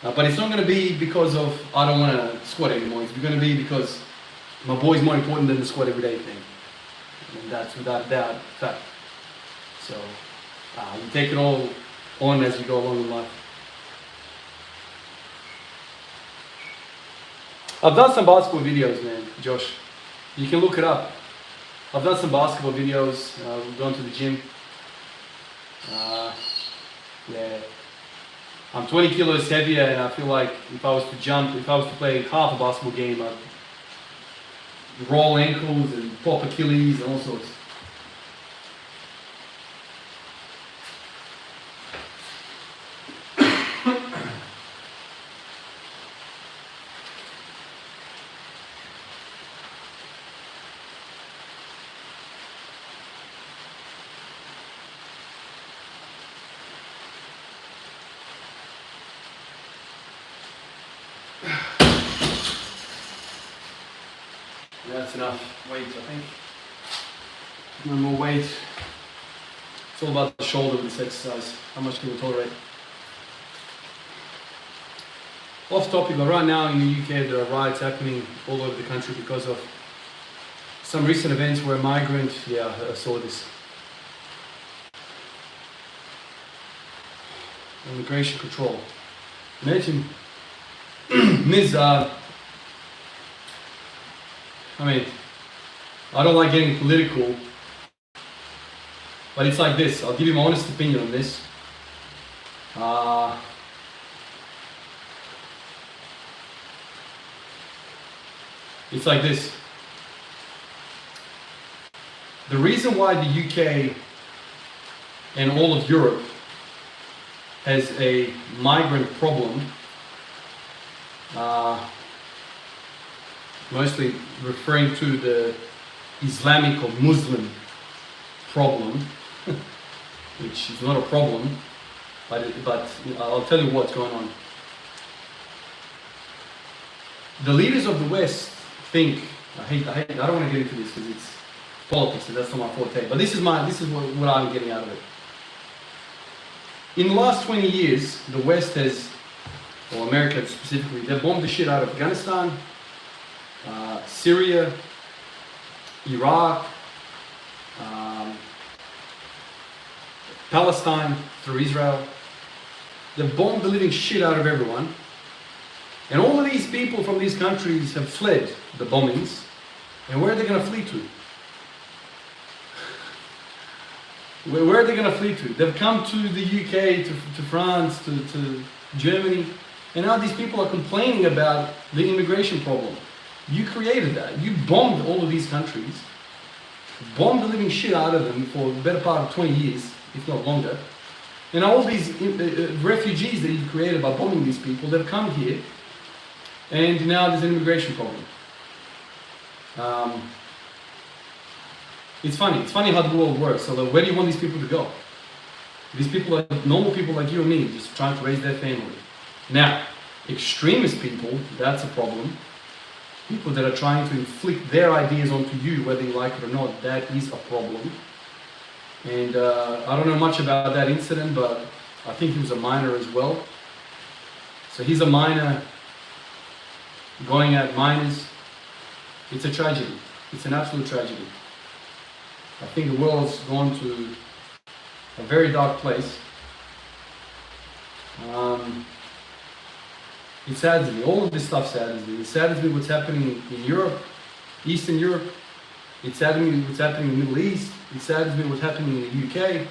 But it's not going to be because of I don't want to squat anymore. It's going to be because my boy's more important than the squat everyday thing. And that's without a doubt fact. So you take it all on as you go along in life. I've done some basketball videos, man, Josh. You can look it up. I've done some basketball videos. We've gone to the gym. Yeah. I'm 20 kilos heavier, and I feel like if I was to play half a basketball game, I'd roll ankles and pop Achilles and all sorts. That's enough weight, I think. No more weight. It's all about the shoulder with this exercise. How much can we tolerate? Off topic, but right now in the UK there are riots happening all over the country because of some recent events where a migrant, I saw this. Immigration control. Imagine, Ms. I don't like getting political, but it's like this. I'll give you my honest opinion on this. It's like this. The reason why the UK and all of Europe has a migrant problem, mostly referring to the Islamic or Muslim problem, which is not a problem, but I'll tell you what's going on. The leaders of the West think, I don't want to get into this because it's politics and that's not my forte, but this is what I'm getting out of it. In the last 20 years, the West has, or America specifically, they've bombed the shit out of Afghanistan, Syria, Iraq, Palestine through Israel. They've bombed the living shit out of everyone. And all of these people from these countries have fled the bombings. And where are they going to flee to? Where are they going to flee to? They've come to the UK, to France, to Germany. And now these people are complaining about the immigration problem. You created that. You bombed all of these countries, bombed the living shit out of them for the better part of 20 years, if not longer. And all these refugees that you created by bombing these people, they've come here, and now there's an immigration problem. It's funny how the world works. So where do you want these people to go? These people are normal people like you and me, just trying to raise their family. Now, extremist people, that's a problem. People that are trying to inflict their ideas onto you, whether you like it or not, that is a problem. And I don't know much about that incident, but I think he was a miner as well. So he's a miner going at miners. It's a tragedy. It's an absolute tragedy. I think the world's gone to a very dark place. It saddens me. All of this stuff saddens me. It saddens me what's happening in Europe, Eastern Europe. It saddens me what's happening in the Middle East. It saddens me what's happening in the UK.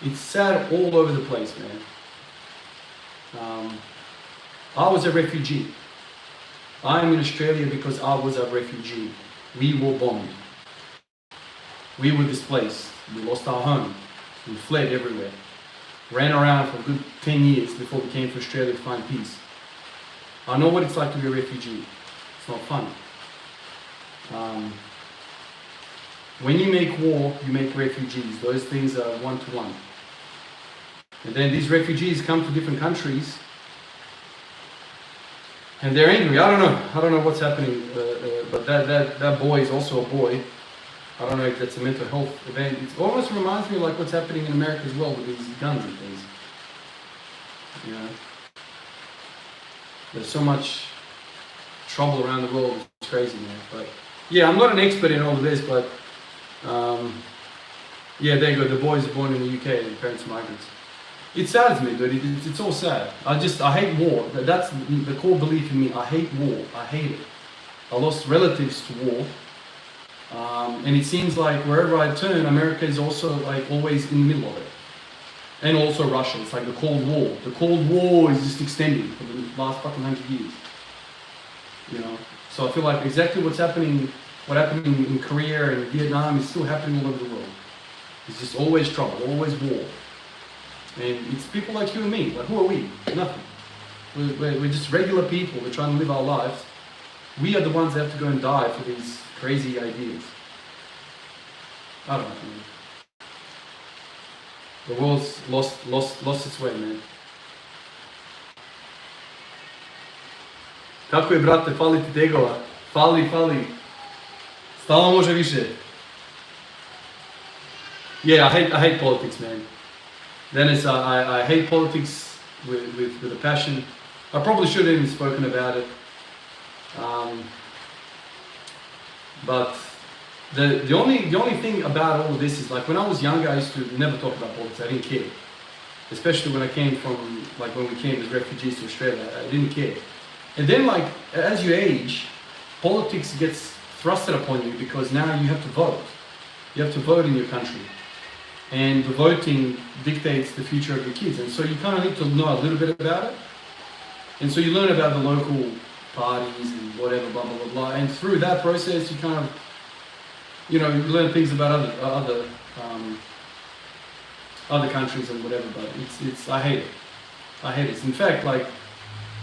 It's sad all over the place, man. I was a refugee. I am in Australia because I was a refugee. We were bombed. We were displaced. We lost our home. We fled everywhere. Ran around for a good 10 years before we came to Australia to find peace. I know what it's like to be a refugee. It's not fun. When you make war, you make refugees. Those things are one-to-one. And then these refugees come to different countries and they're angry. I don't know what's happening, but that boy is also a boy. I don't know if that's a mental health event. It almost reminds me of like what's happening in America as well with these guns and things. You know, there's so much trouble around the world. It's crazy, man. But yeah, I'm not an expert in all of this, but yeah, there you go. The boys are born in the UK and parents are migrants. It saddens me, dude. It's all sad. I hate war. That's the core belief in me. I hate war. I hate it. I lost relatives to war. And it seems like wherever I turn, America is also like always in the middle of it. And also Russia. It's like the Cold War. The Cold War is just extending for the last fucking 100 years. You know? So I feel like exactly what happened in Korea and Vietnam is still happening all over the world. It's just always trouble, always war. And it's people like you and me. Like, who are we? Nothing. We're just regular people. We're trying to live our lives. We are the ones that have to go and die for these crazy ideas. I don't know, man. The world's lost its way, man. Kako je, brate, fali ti tegova? Fali. Stalno može više. Yeah, I hate politics, man. Dennis, I hate politics with a passion. I probably should have even spoken about it. But the only thing about all of this is like when I was younger, I used to never talk about politics. I didn't care, especially when I came from when we came as refugees to Australia. I didn't care. And then like as you age, politics gets thrusted upon you because now you have to vote. You have to vote in your country, and the voting dictates the future of your kids. And so you kind of need to know a little bit about it. And so you learn about the local parties and whatever, blah, blah, blah, blah. And through that process, you kind of, you learn things about other countries and whatever, but I hate it. I hate it. In fact, like,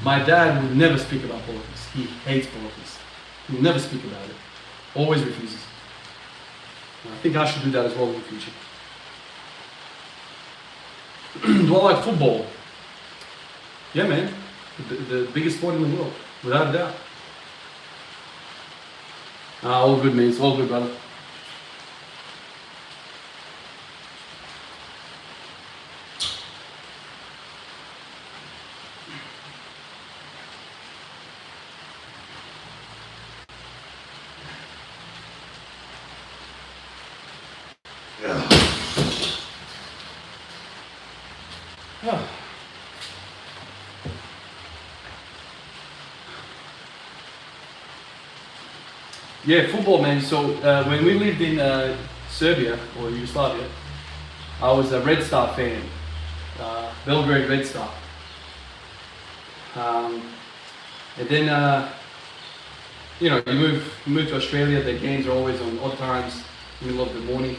my dad would never speak about politics. He hates politics. He will never speak about it. Always refuses. And I think I should do that as well in the future. Do I like football? Yeah, man. The biggest sport in the world, without a doubt. All good, man. It's all good, brother. Yeah, football, man. So when we lived in Serbia or Yugoslavia, I was a Red Star fan, Belgrade Red Star. And then you move to Australia. The games are always on odd times, middle of the morning,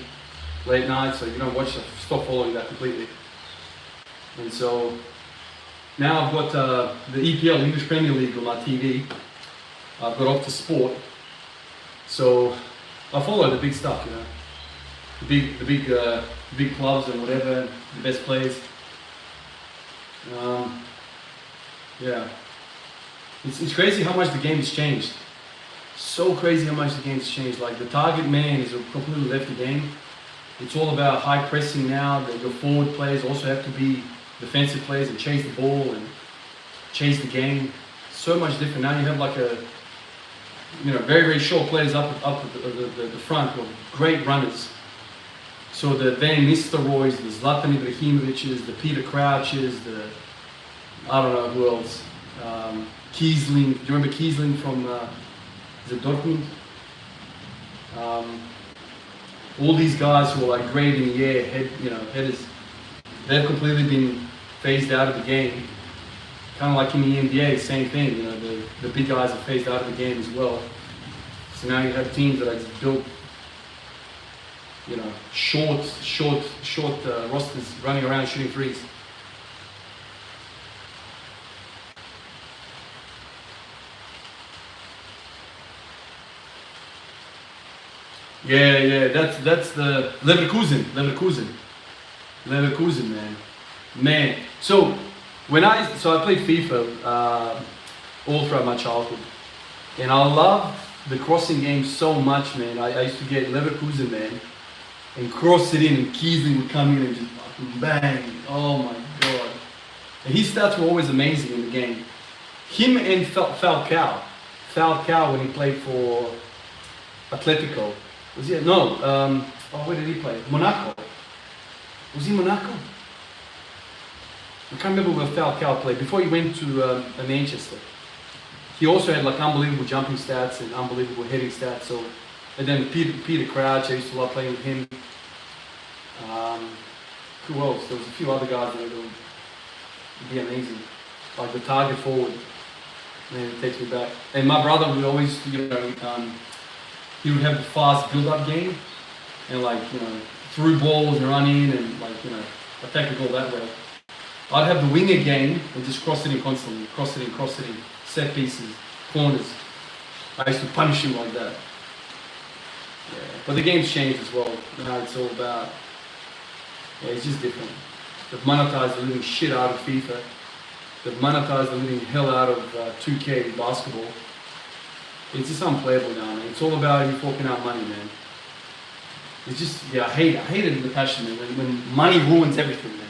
late night. So you don't watch. Stop following that completely. And so now I've got the EPL, English Premier League, on my TV. I've got Off to Sport. So I follow the big stuff, the big clubs and whatever, the best players. Yeah, it's crazy how much the game has changed. So crazy how much the game has changed. Like the target man is completely left the game. It's all about high pressing now. Your forward players also have to be defensive players and chase the ball and chase the game. So much different now. You have like a, very, very short players up at the front who are great runners. So the Van Nistelrooys, the Zlatan Ibrahimovic's, the Peter Crouches, I don't know who else. Kiesling. Do you remember Kiesling from Dortmund? All these guys who are like great in the air, headers, they've completely been phased out of the game. Kind of like in the NBA, same thing. The big guys are phased out of the game as well. So now you have teams that are just built, short rosters running around shooting threes. Yeah, that's the Leverkusen, man. So I played FIFA all throughout my childhood, and I loved the crossing game so much, man. I used to get Leverkusen, man, and cross it in, and Kiesling would come in and just fucking bang. Oh my god! And his stats were always amazing in the game. Him and Falcao when he played for Atletico. Was he? No. Where did he play? Monaco. Was he Monaco? I can't remember where Falcao played before he went to Manchester. He also had like unbelievable jumping stats and unbelievable heading stats. So, and then Peter Crouch, I used to love playing with him. Who else? There was a few other guys that would be amazing, like the target forward. Man, it takes me back. And my brother would always, he would have the fast build-up game, and through balls and run in and attack the goal that way. I'd have the winger game and just cross it in constantly, cross it in, set pieces, corners. I used to punish him like that. Yeah, but the game's changed as well. Now it's all about, it's just different. They've monetized the living shit out of FIFA. They've monetized the living hell out of 2K basketball. It's just unplayable now, man. It's all about you forking out money, man. It's just, I hate it with passion, man. When money ruins everything, man.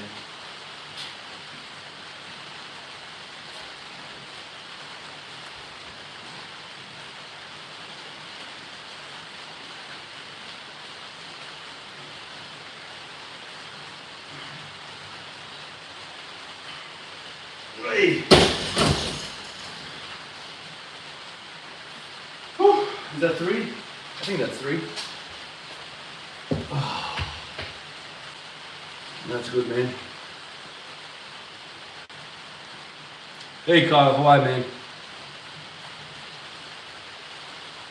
Is that 3? I think that's 3. Oh, that's good, man. Hey Kyle, how are you, man?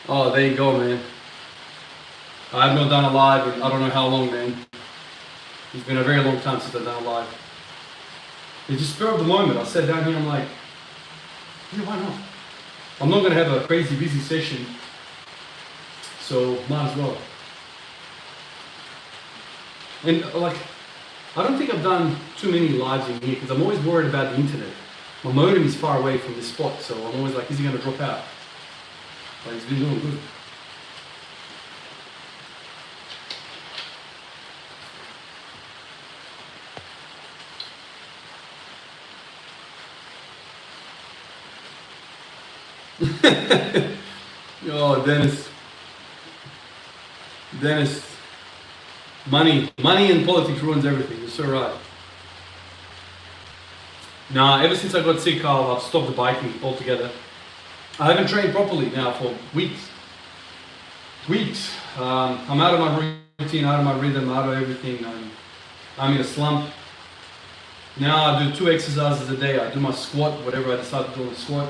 Oh, there you go, man. I have not done a live in I don't know how long, man. It's been a very long time since I've done a live. It's just spur of the moment. I sat down here, I'm like, why not? I'm not going to have a crazy busy session, so might as well. And I don't think I've done too many lives in here because I'm always worried about the internet. My modem is far away from this spot, so I'm always like, is he going to drop out? But he's been doing good. Oh, Dennis, money and politics ruins everything. You're so right. Nah, ever since I got sick, Carl, I've stopped the biking altogether. I haven't trained properly now for weeks. I'm out of my routine, out of my rhythm, out of everything. I'm in a slump. Now I do 2 exercises a day. I do my squat, whatever I decide to do on the squat.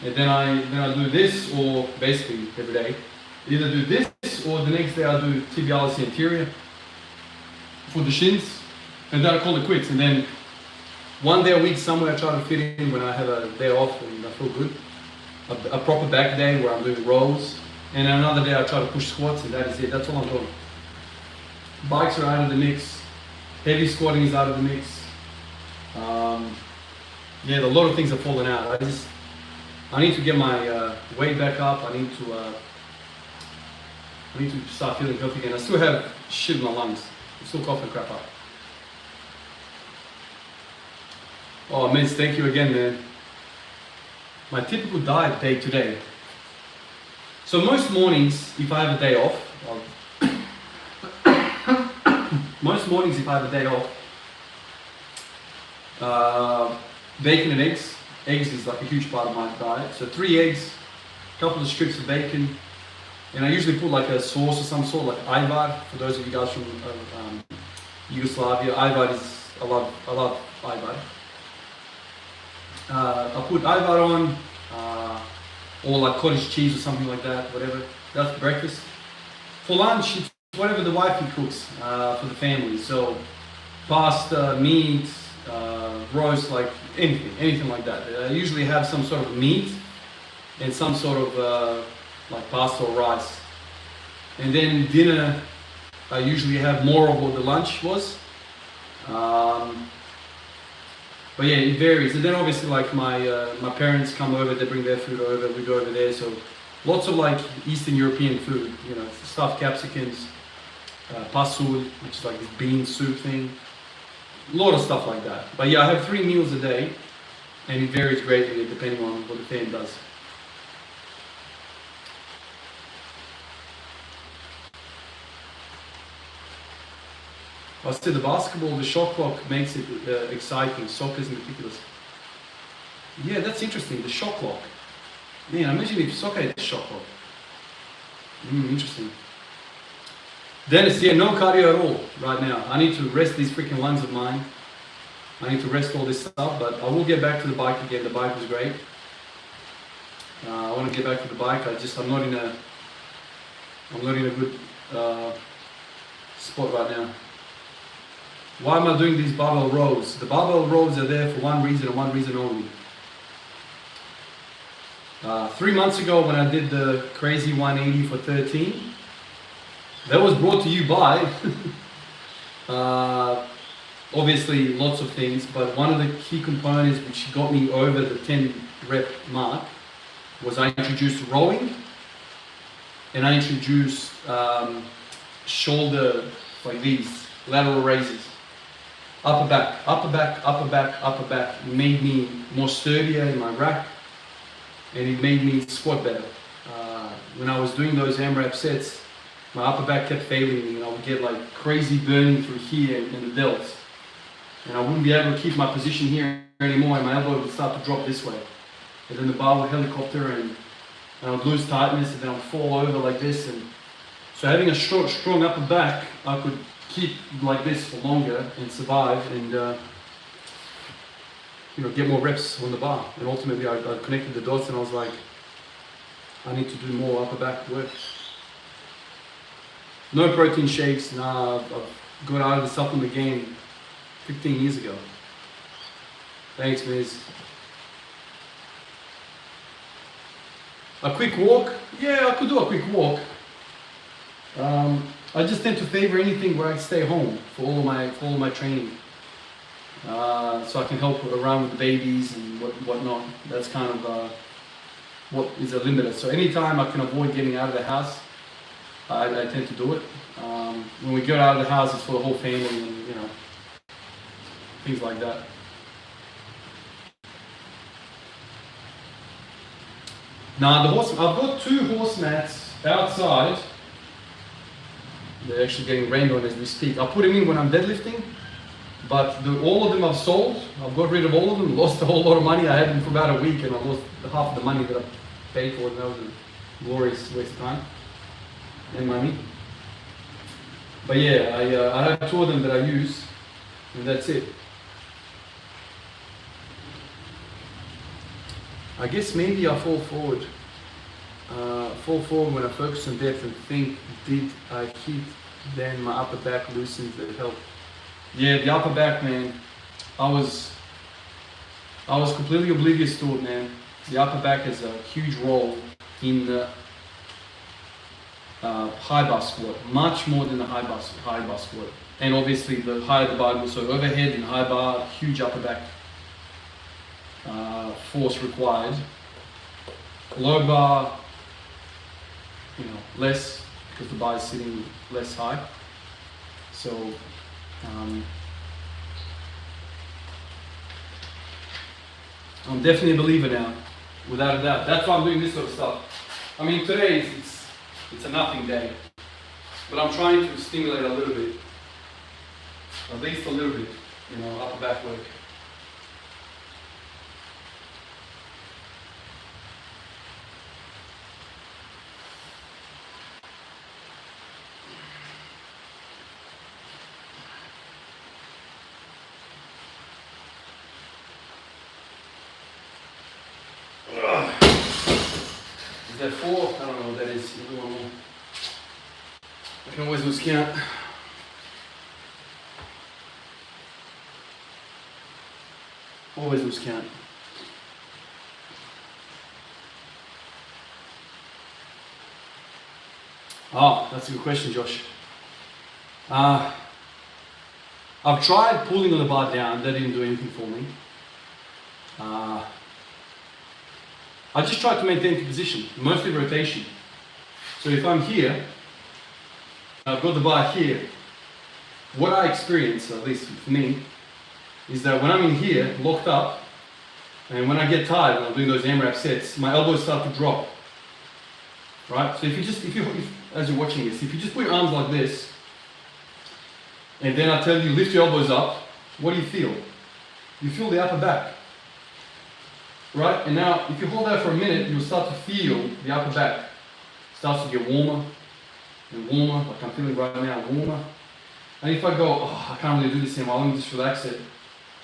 And then I do this, or basically every day. Either do this, or the next day I do tibialis anterior for the shins, and then I call it quits. And then one day a week somewhere I try to fit in when I have a day off and I feel good. A proper back day where I'm doing rows, and then another day I try to push squats, and that is it. That's all I'm doing. Bikes are out of the mix. Heavy squatting is out of the mix. Yeah, a lot of things have fallen out. I need to get my weight back up. I need to I need to start feeling healthy again. I still have shit in my lungs. I'm still coughing crap up. Oh, Miz, thank you again, man. My typical diet day today. So most mornings, if I have a day off, bacon and eggs. Eggs is like a huge part of my diet. So 3 eggs, a couple of strips of bacon, and I usually put like a sauce of some sort, like ayvar. For those of you guys from Yugoslavia, ayvar is I love ayvar. I put ayvar on, or like cottage cheese or something like that, whatever. That's breakfast. For lunch, it's whatever the wifey cooks for the family. So pasta, meat, roast, like anything like that. I usually have some sort of meat and some sort of like pasta or rice. And then dinner, I usually have more of what the lunch was. But yeah, it varies. And then obviously like my parents come over, they bring their food over, we go over there. So lots of like Eastern European food, you know, stuffed capsicums, pasul, which is like this bean soup thing. A lot of stuff like that. But yeah, I have 3 meals a day, and it varies greatly depending on what the fan does. I said the basketball, the shot clock makes it exciting. Soccer is ridiculous. Yeah, that's interesting. The shot clock. Man, imagine if soccer had a shot clock. Interesting. Dennis, yeah, no cardio at all right now. I need to rest these freaking lungs of mine. I need to rest all this stuff, but I will get back to the bike again. The bike was great. I want to get back to the bike. I'm not in a good spot right now. Why am I doing these barbell rows? The barbell rows are there for one reason and one reason only. 3 months ago when I did the crazy 180 for 13, that was brought to you by obviously lots of things, but one of the key components which got me over the 10 rep mark was I introduced rowing, and I introduced shoulder, like these, lateral raises. Upper back, upper back, upper back, upper back. It made me more sturdier in my rack, and it made me squat better. When I was doing those AMRAP sets, my upper back kept failing me, and I would get like crazy burning through here in the delts. And I wouldn't be able to keep my position here anymore, and my elbow would start to drop this way. And then the bar would helicopter, and I would lose tightness, and then I would fall over like this. And so having a strong upper back, I could keep like this for longer and survive, and you know, get more reps on the bar. And ultimately I connected the dots, and I was like, I need to do more upper back work. No protein shakes. Nah, I've got out of the supplement game 15 years ago. Thanks, Miz. A quick walk? Yeah, I could do a quick walk. I just tend to favor anything where I can stay home for all of my training. So I can help around with the babies and whatnot. That's kind of what is a limiter. So anytime I can avoid getting out of the house, I tend to do it. When we get out of the house, it's for the whole family, and you know, things like that. Now I've got 2 horse mats outside. They're actually getting rained on as we speak. I put them in when I'm deadlifting, but all of them I've sold. I've got rid of all of them, lost a whole lot of money. I had them for about a week, and I lost half of the money that I paid for, and that was a glorious waste of time and money. But yeah, I have 2 of them that I use, and that's it. I guess maybe I fall forward when I focus on depth and think, did I hit, then my upper back loosens, that help. Yeah, the upper back, man, I was completely oblivious to it, man. The upper back has a huge role in the high bar squat, much more than the high bar squat. And obviously the higher the bar goes, so overhead and high bar, huge upper back force required. Low bar, you know, less, because the bar is sitting less high. So I'm definitely a believer now, without a doubt. That's why I'm doing this sort of stuff. I mean, today it's a nothing day, but I'm trying to stimulate a little bit, at least a little bit, upper back work. Is that 4? I don't know what that is. I can always lose count. Always lose count. Oh, that's a good question, Josh. I've tried pulling on the bar down. That didn't do anything for me. I just try to maintain the position, mostly rotation. So if I'm here, I've got the bar here, what I experience, at least for me, is that when I'm in here, locked up, and when I get tired, when I'm doing those AMRAP sets, my elbows start to drop. Right? So as you're watching this, if you just put your arms like this, and then I tell you, lift your elbows up, what do you feel? You feel the upper back. Right? And now, if you hold that for a minute, you'll start to feel the upper back. It starts to get warmer and warmer, like I'm feeling right now, warmer. And if I go, oh, I can't really do this anymore, let me just relax it,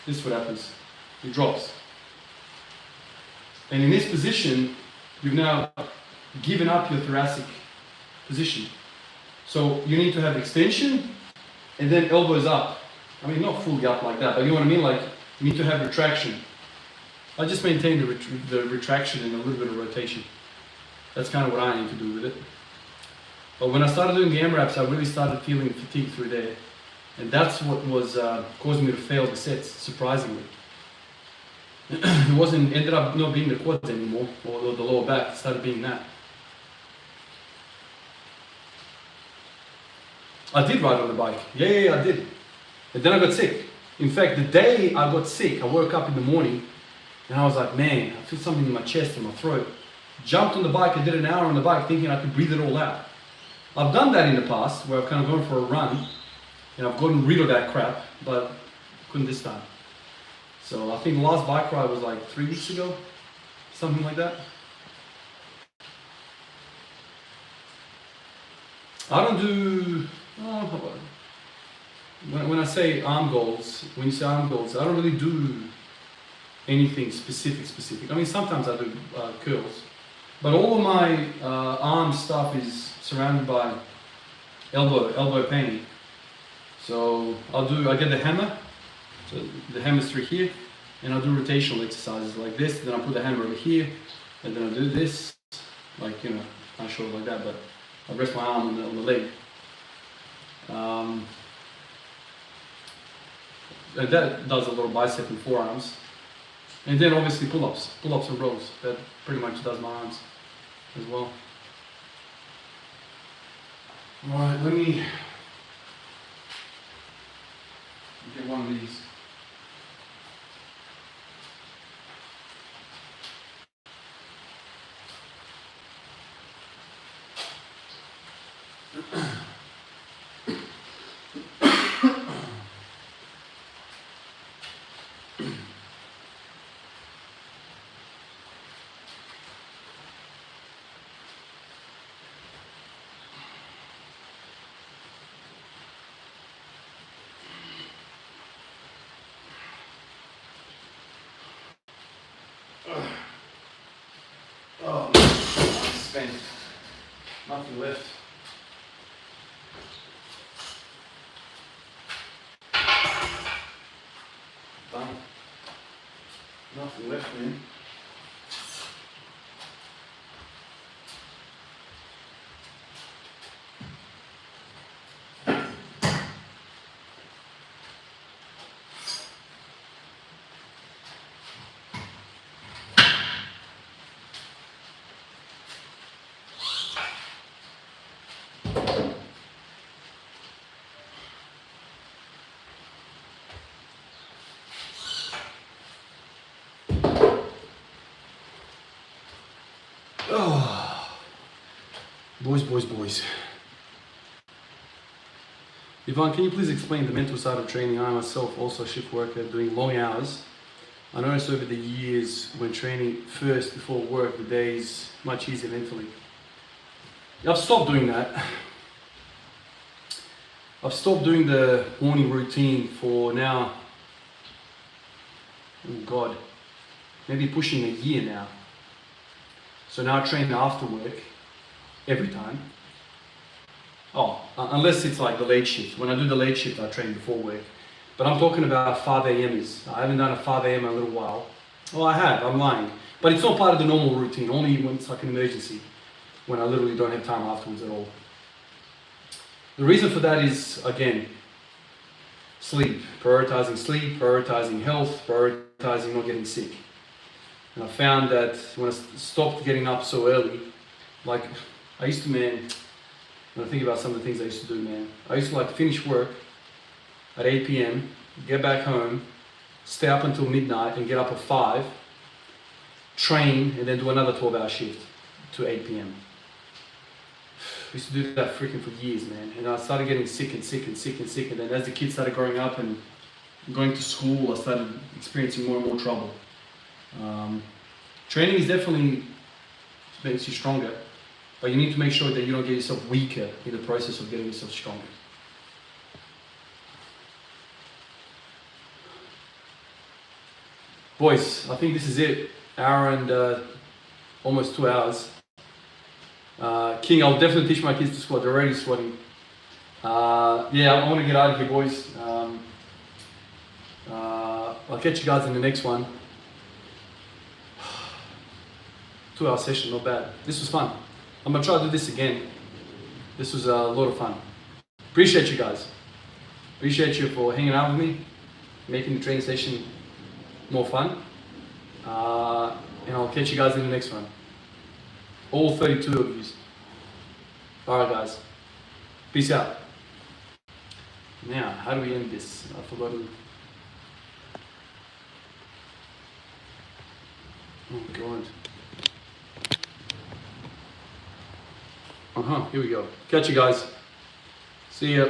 this is what happens. It drops. And in this position, you've now given up your thoracic position. So you need to have extension and then elbows up. I mean, not fully up like that, but you know what I mean? Like, you need to have retraction. I just maintain the retraction and a little bit of rotation. That's kind of what I need to do with it. But when I started doing the AMRAPs, I really started feeling fatigue through there. And that's what was causing me to fail the sets, surprisingly. Ended up not being the quads anymore, or the lower back, it started being that. I did ride on the bike. Yeah, I did. And then I got sick. In fact, the day I got sick, I woke up in the morning, and I was like, man, I feel something in my chest and my throat. Jumped on the bike, I did an hour on the bike thinking I could breathe it all out. I've done that in the past, where I've kind of gone for a run, and I've gotten rid of that crap, but couldn't this time. So I think the last bike ride was like 3 weeks ago, something like that. I don't do, when I say arm goals, when you say arm goals, I don't really do anything specific. I mean, sometimes I do curls, but all of my arm stuff is surrounded by elbow pain. So I get the hammer, so the hammer's through here, and I'll do rotational exercises like this, then I'll put the hammer over here, and then I'll do this, like, not sure like that, but I'll rest my arm on the leg. And that does a little bicep and forearms. And then obviously pull-ups and rows. That pretty much does my arms as well. Alright, let me get one of these. Oh, I'm spent. Nothing left. Done. Nothing left, man. Oh, boys. Ivan, can you please explain the mental side of training? I myself also a shift worker doing long hours. I noticed over the years when training first before work, the days much easier mentally. I've stopped doing that. I've stopped doing the morning routine for now, oh God, maybe pushing a year now. So now I train after work every time. Oh, unless it's like the late shift. When I do the late shift, I train before work. But I'm talking about 5 a.m.ers. I haven't done a 5 a.m. in a little while. Oh, I have, I'm lying. But it's not part of the normal routine, only when it's like an emergency, when I literally don't have time afterwards at all. The reason for that is, again, sleep. Prioritizing health, prioritizing not getting sick. And I found that when I stopped getting up so early, like I used to, man, when I think about some of the things I used to do, man, I used to like finish work at 8 p.m., get back home, stay up until midnight and get up at 5, train, and then do another 12-hour shift to 8 p.m. I used to do that freaking for years, man. And I started getting sick. And then as the kids started growing up and going to school, I started experiencing more and more trouble. Training is definitely makes you stronger, but you need to make sure that you don't get yourself weaker in the process of getting yourself stronger. Boys, I think this is it. Hour and almost 2 hours. King, I'll definitely teach my kids to squat. They're already squatting. Yeah, I want to get out of here, boys. I'll catch you guys in the next one. 2-hour session, not bad. This was fun. I'm going to try to do this again. This was a lot of fun. Appreciate you guys. Appreciate you for hanging out with me, making the training session more fun. And I'll catch you guys in the next one. All 32 of you. Alright guys. Peace out. Now, how do we end this? I forgot to... Oh God. Here we go. Catch you guys. See ya.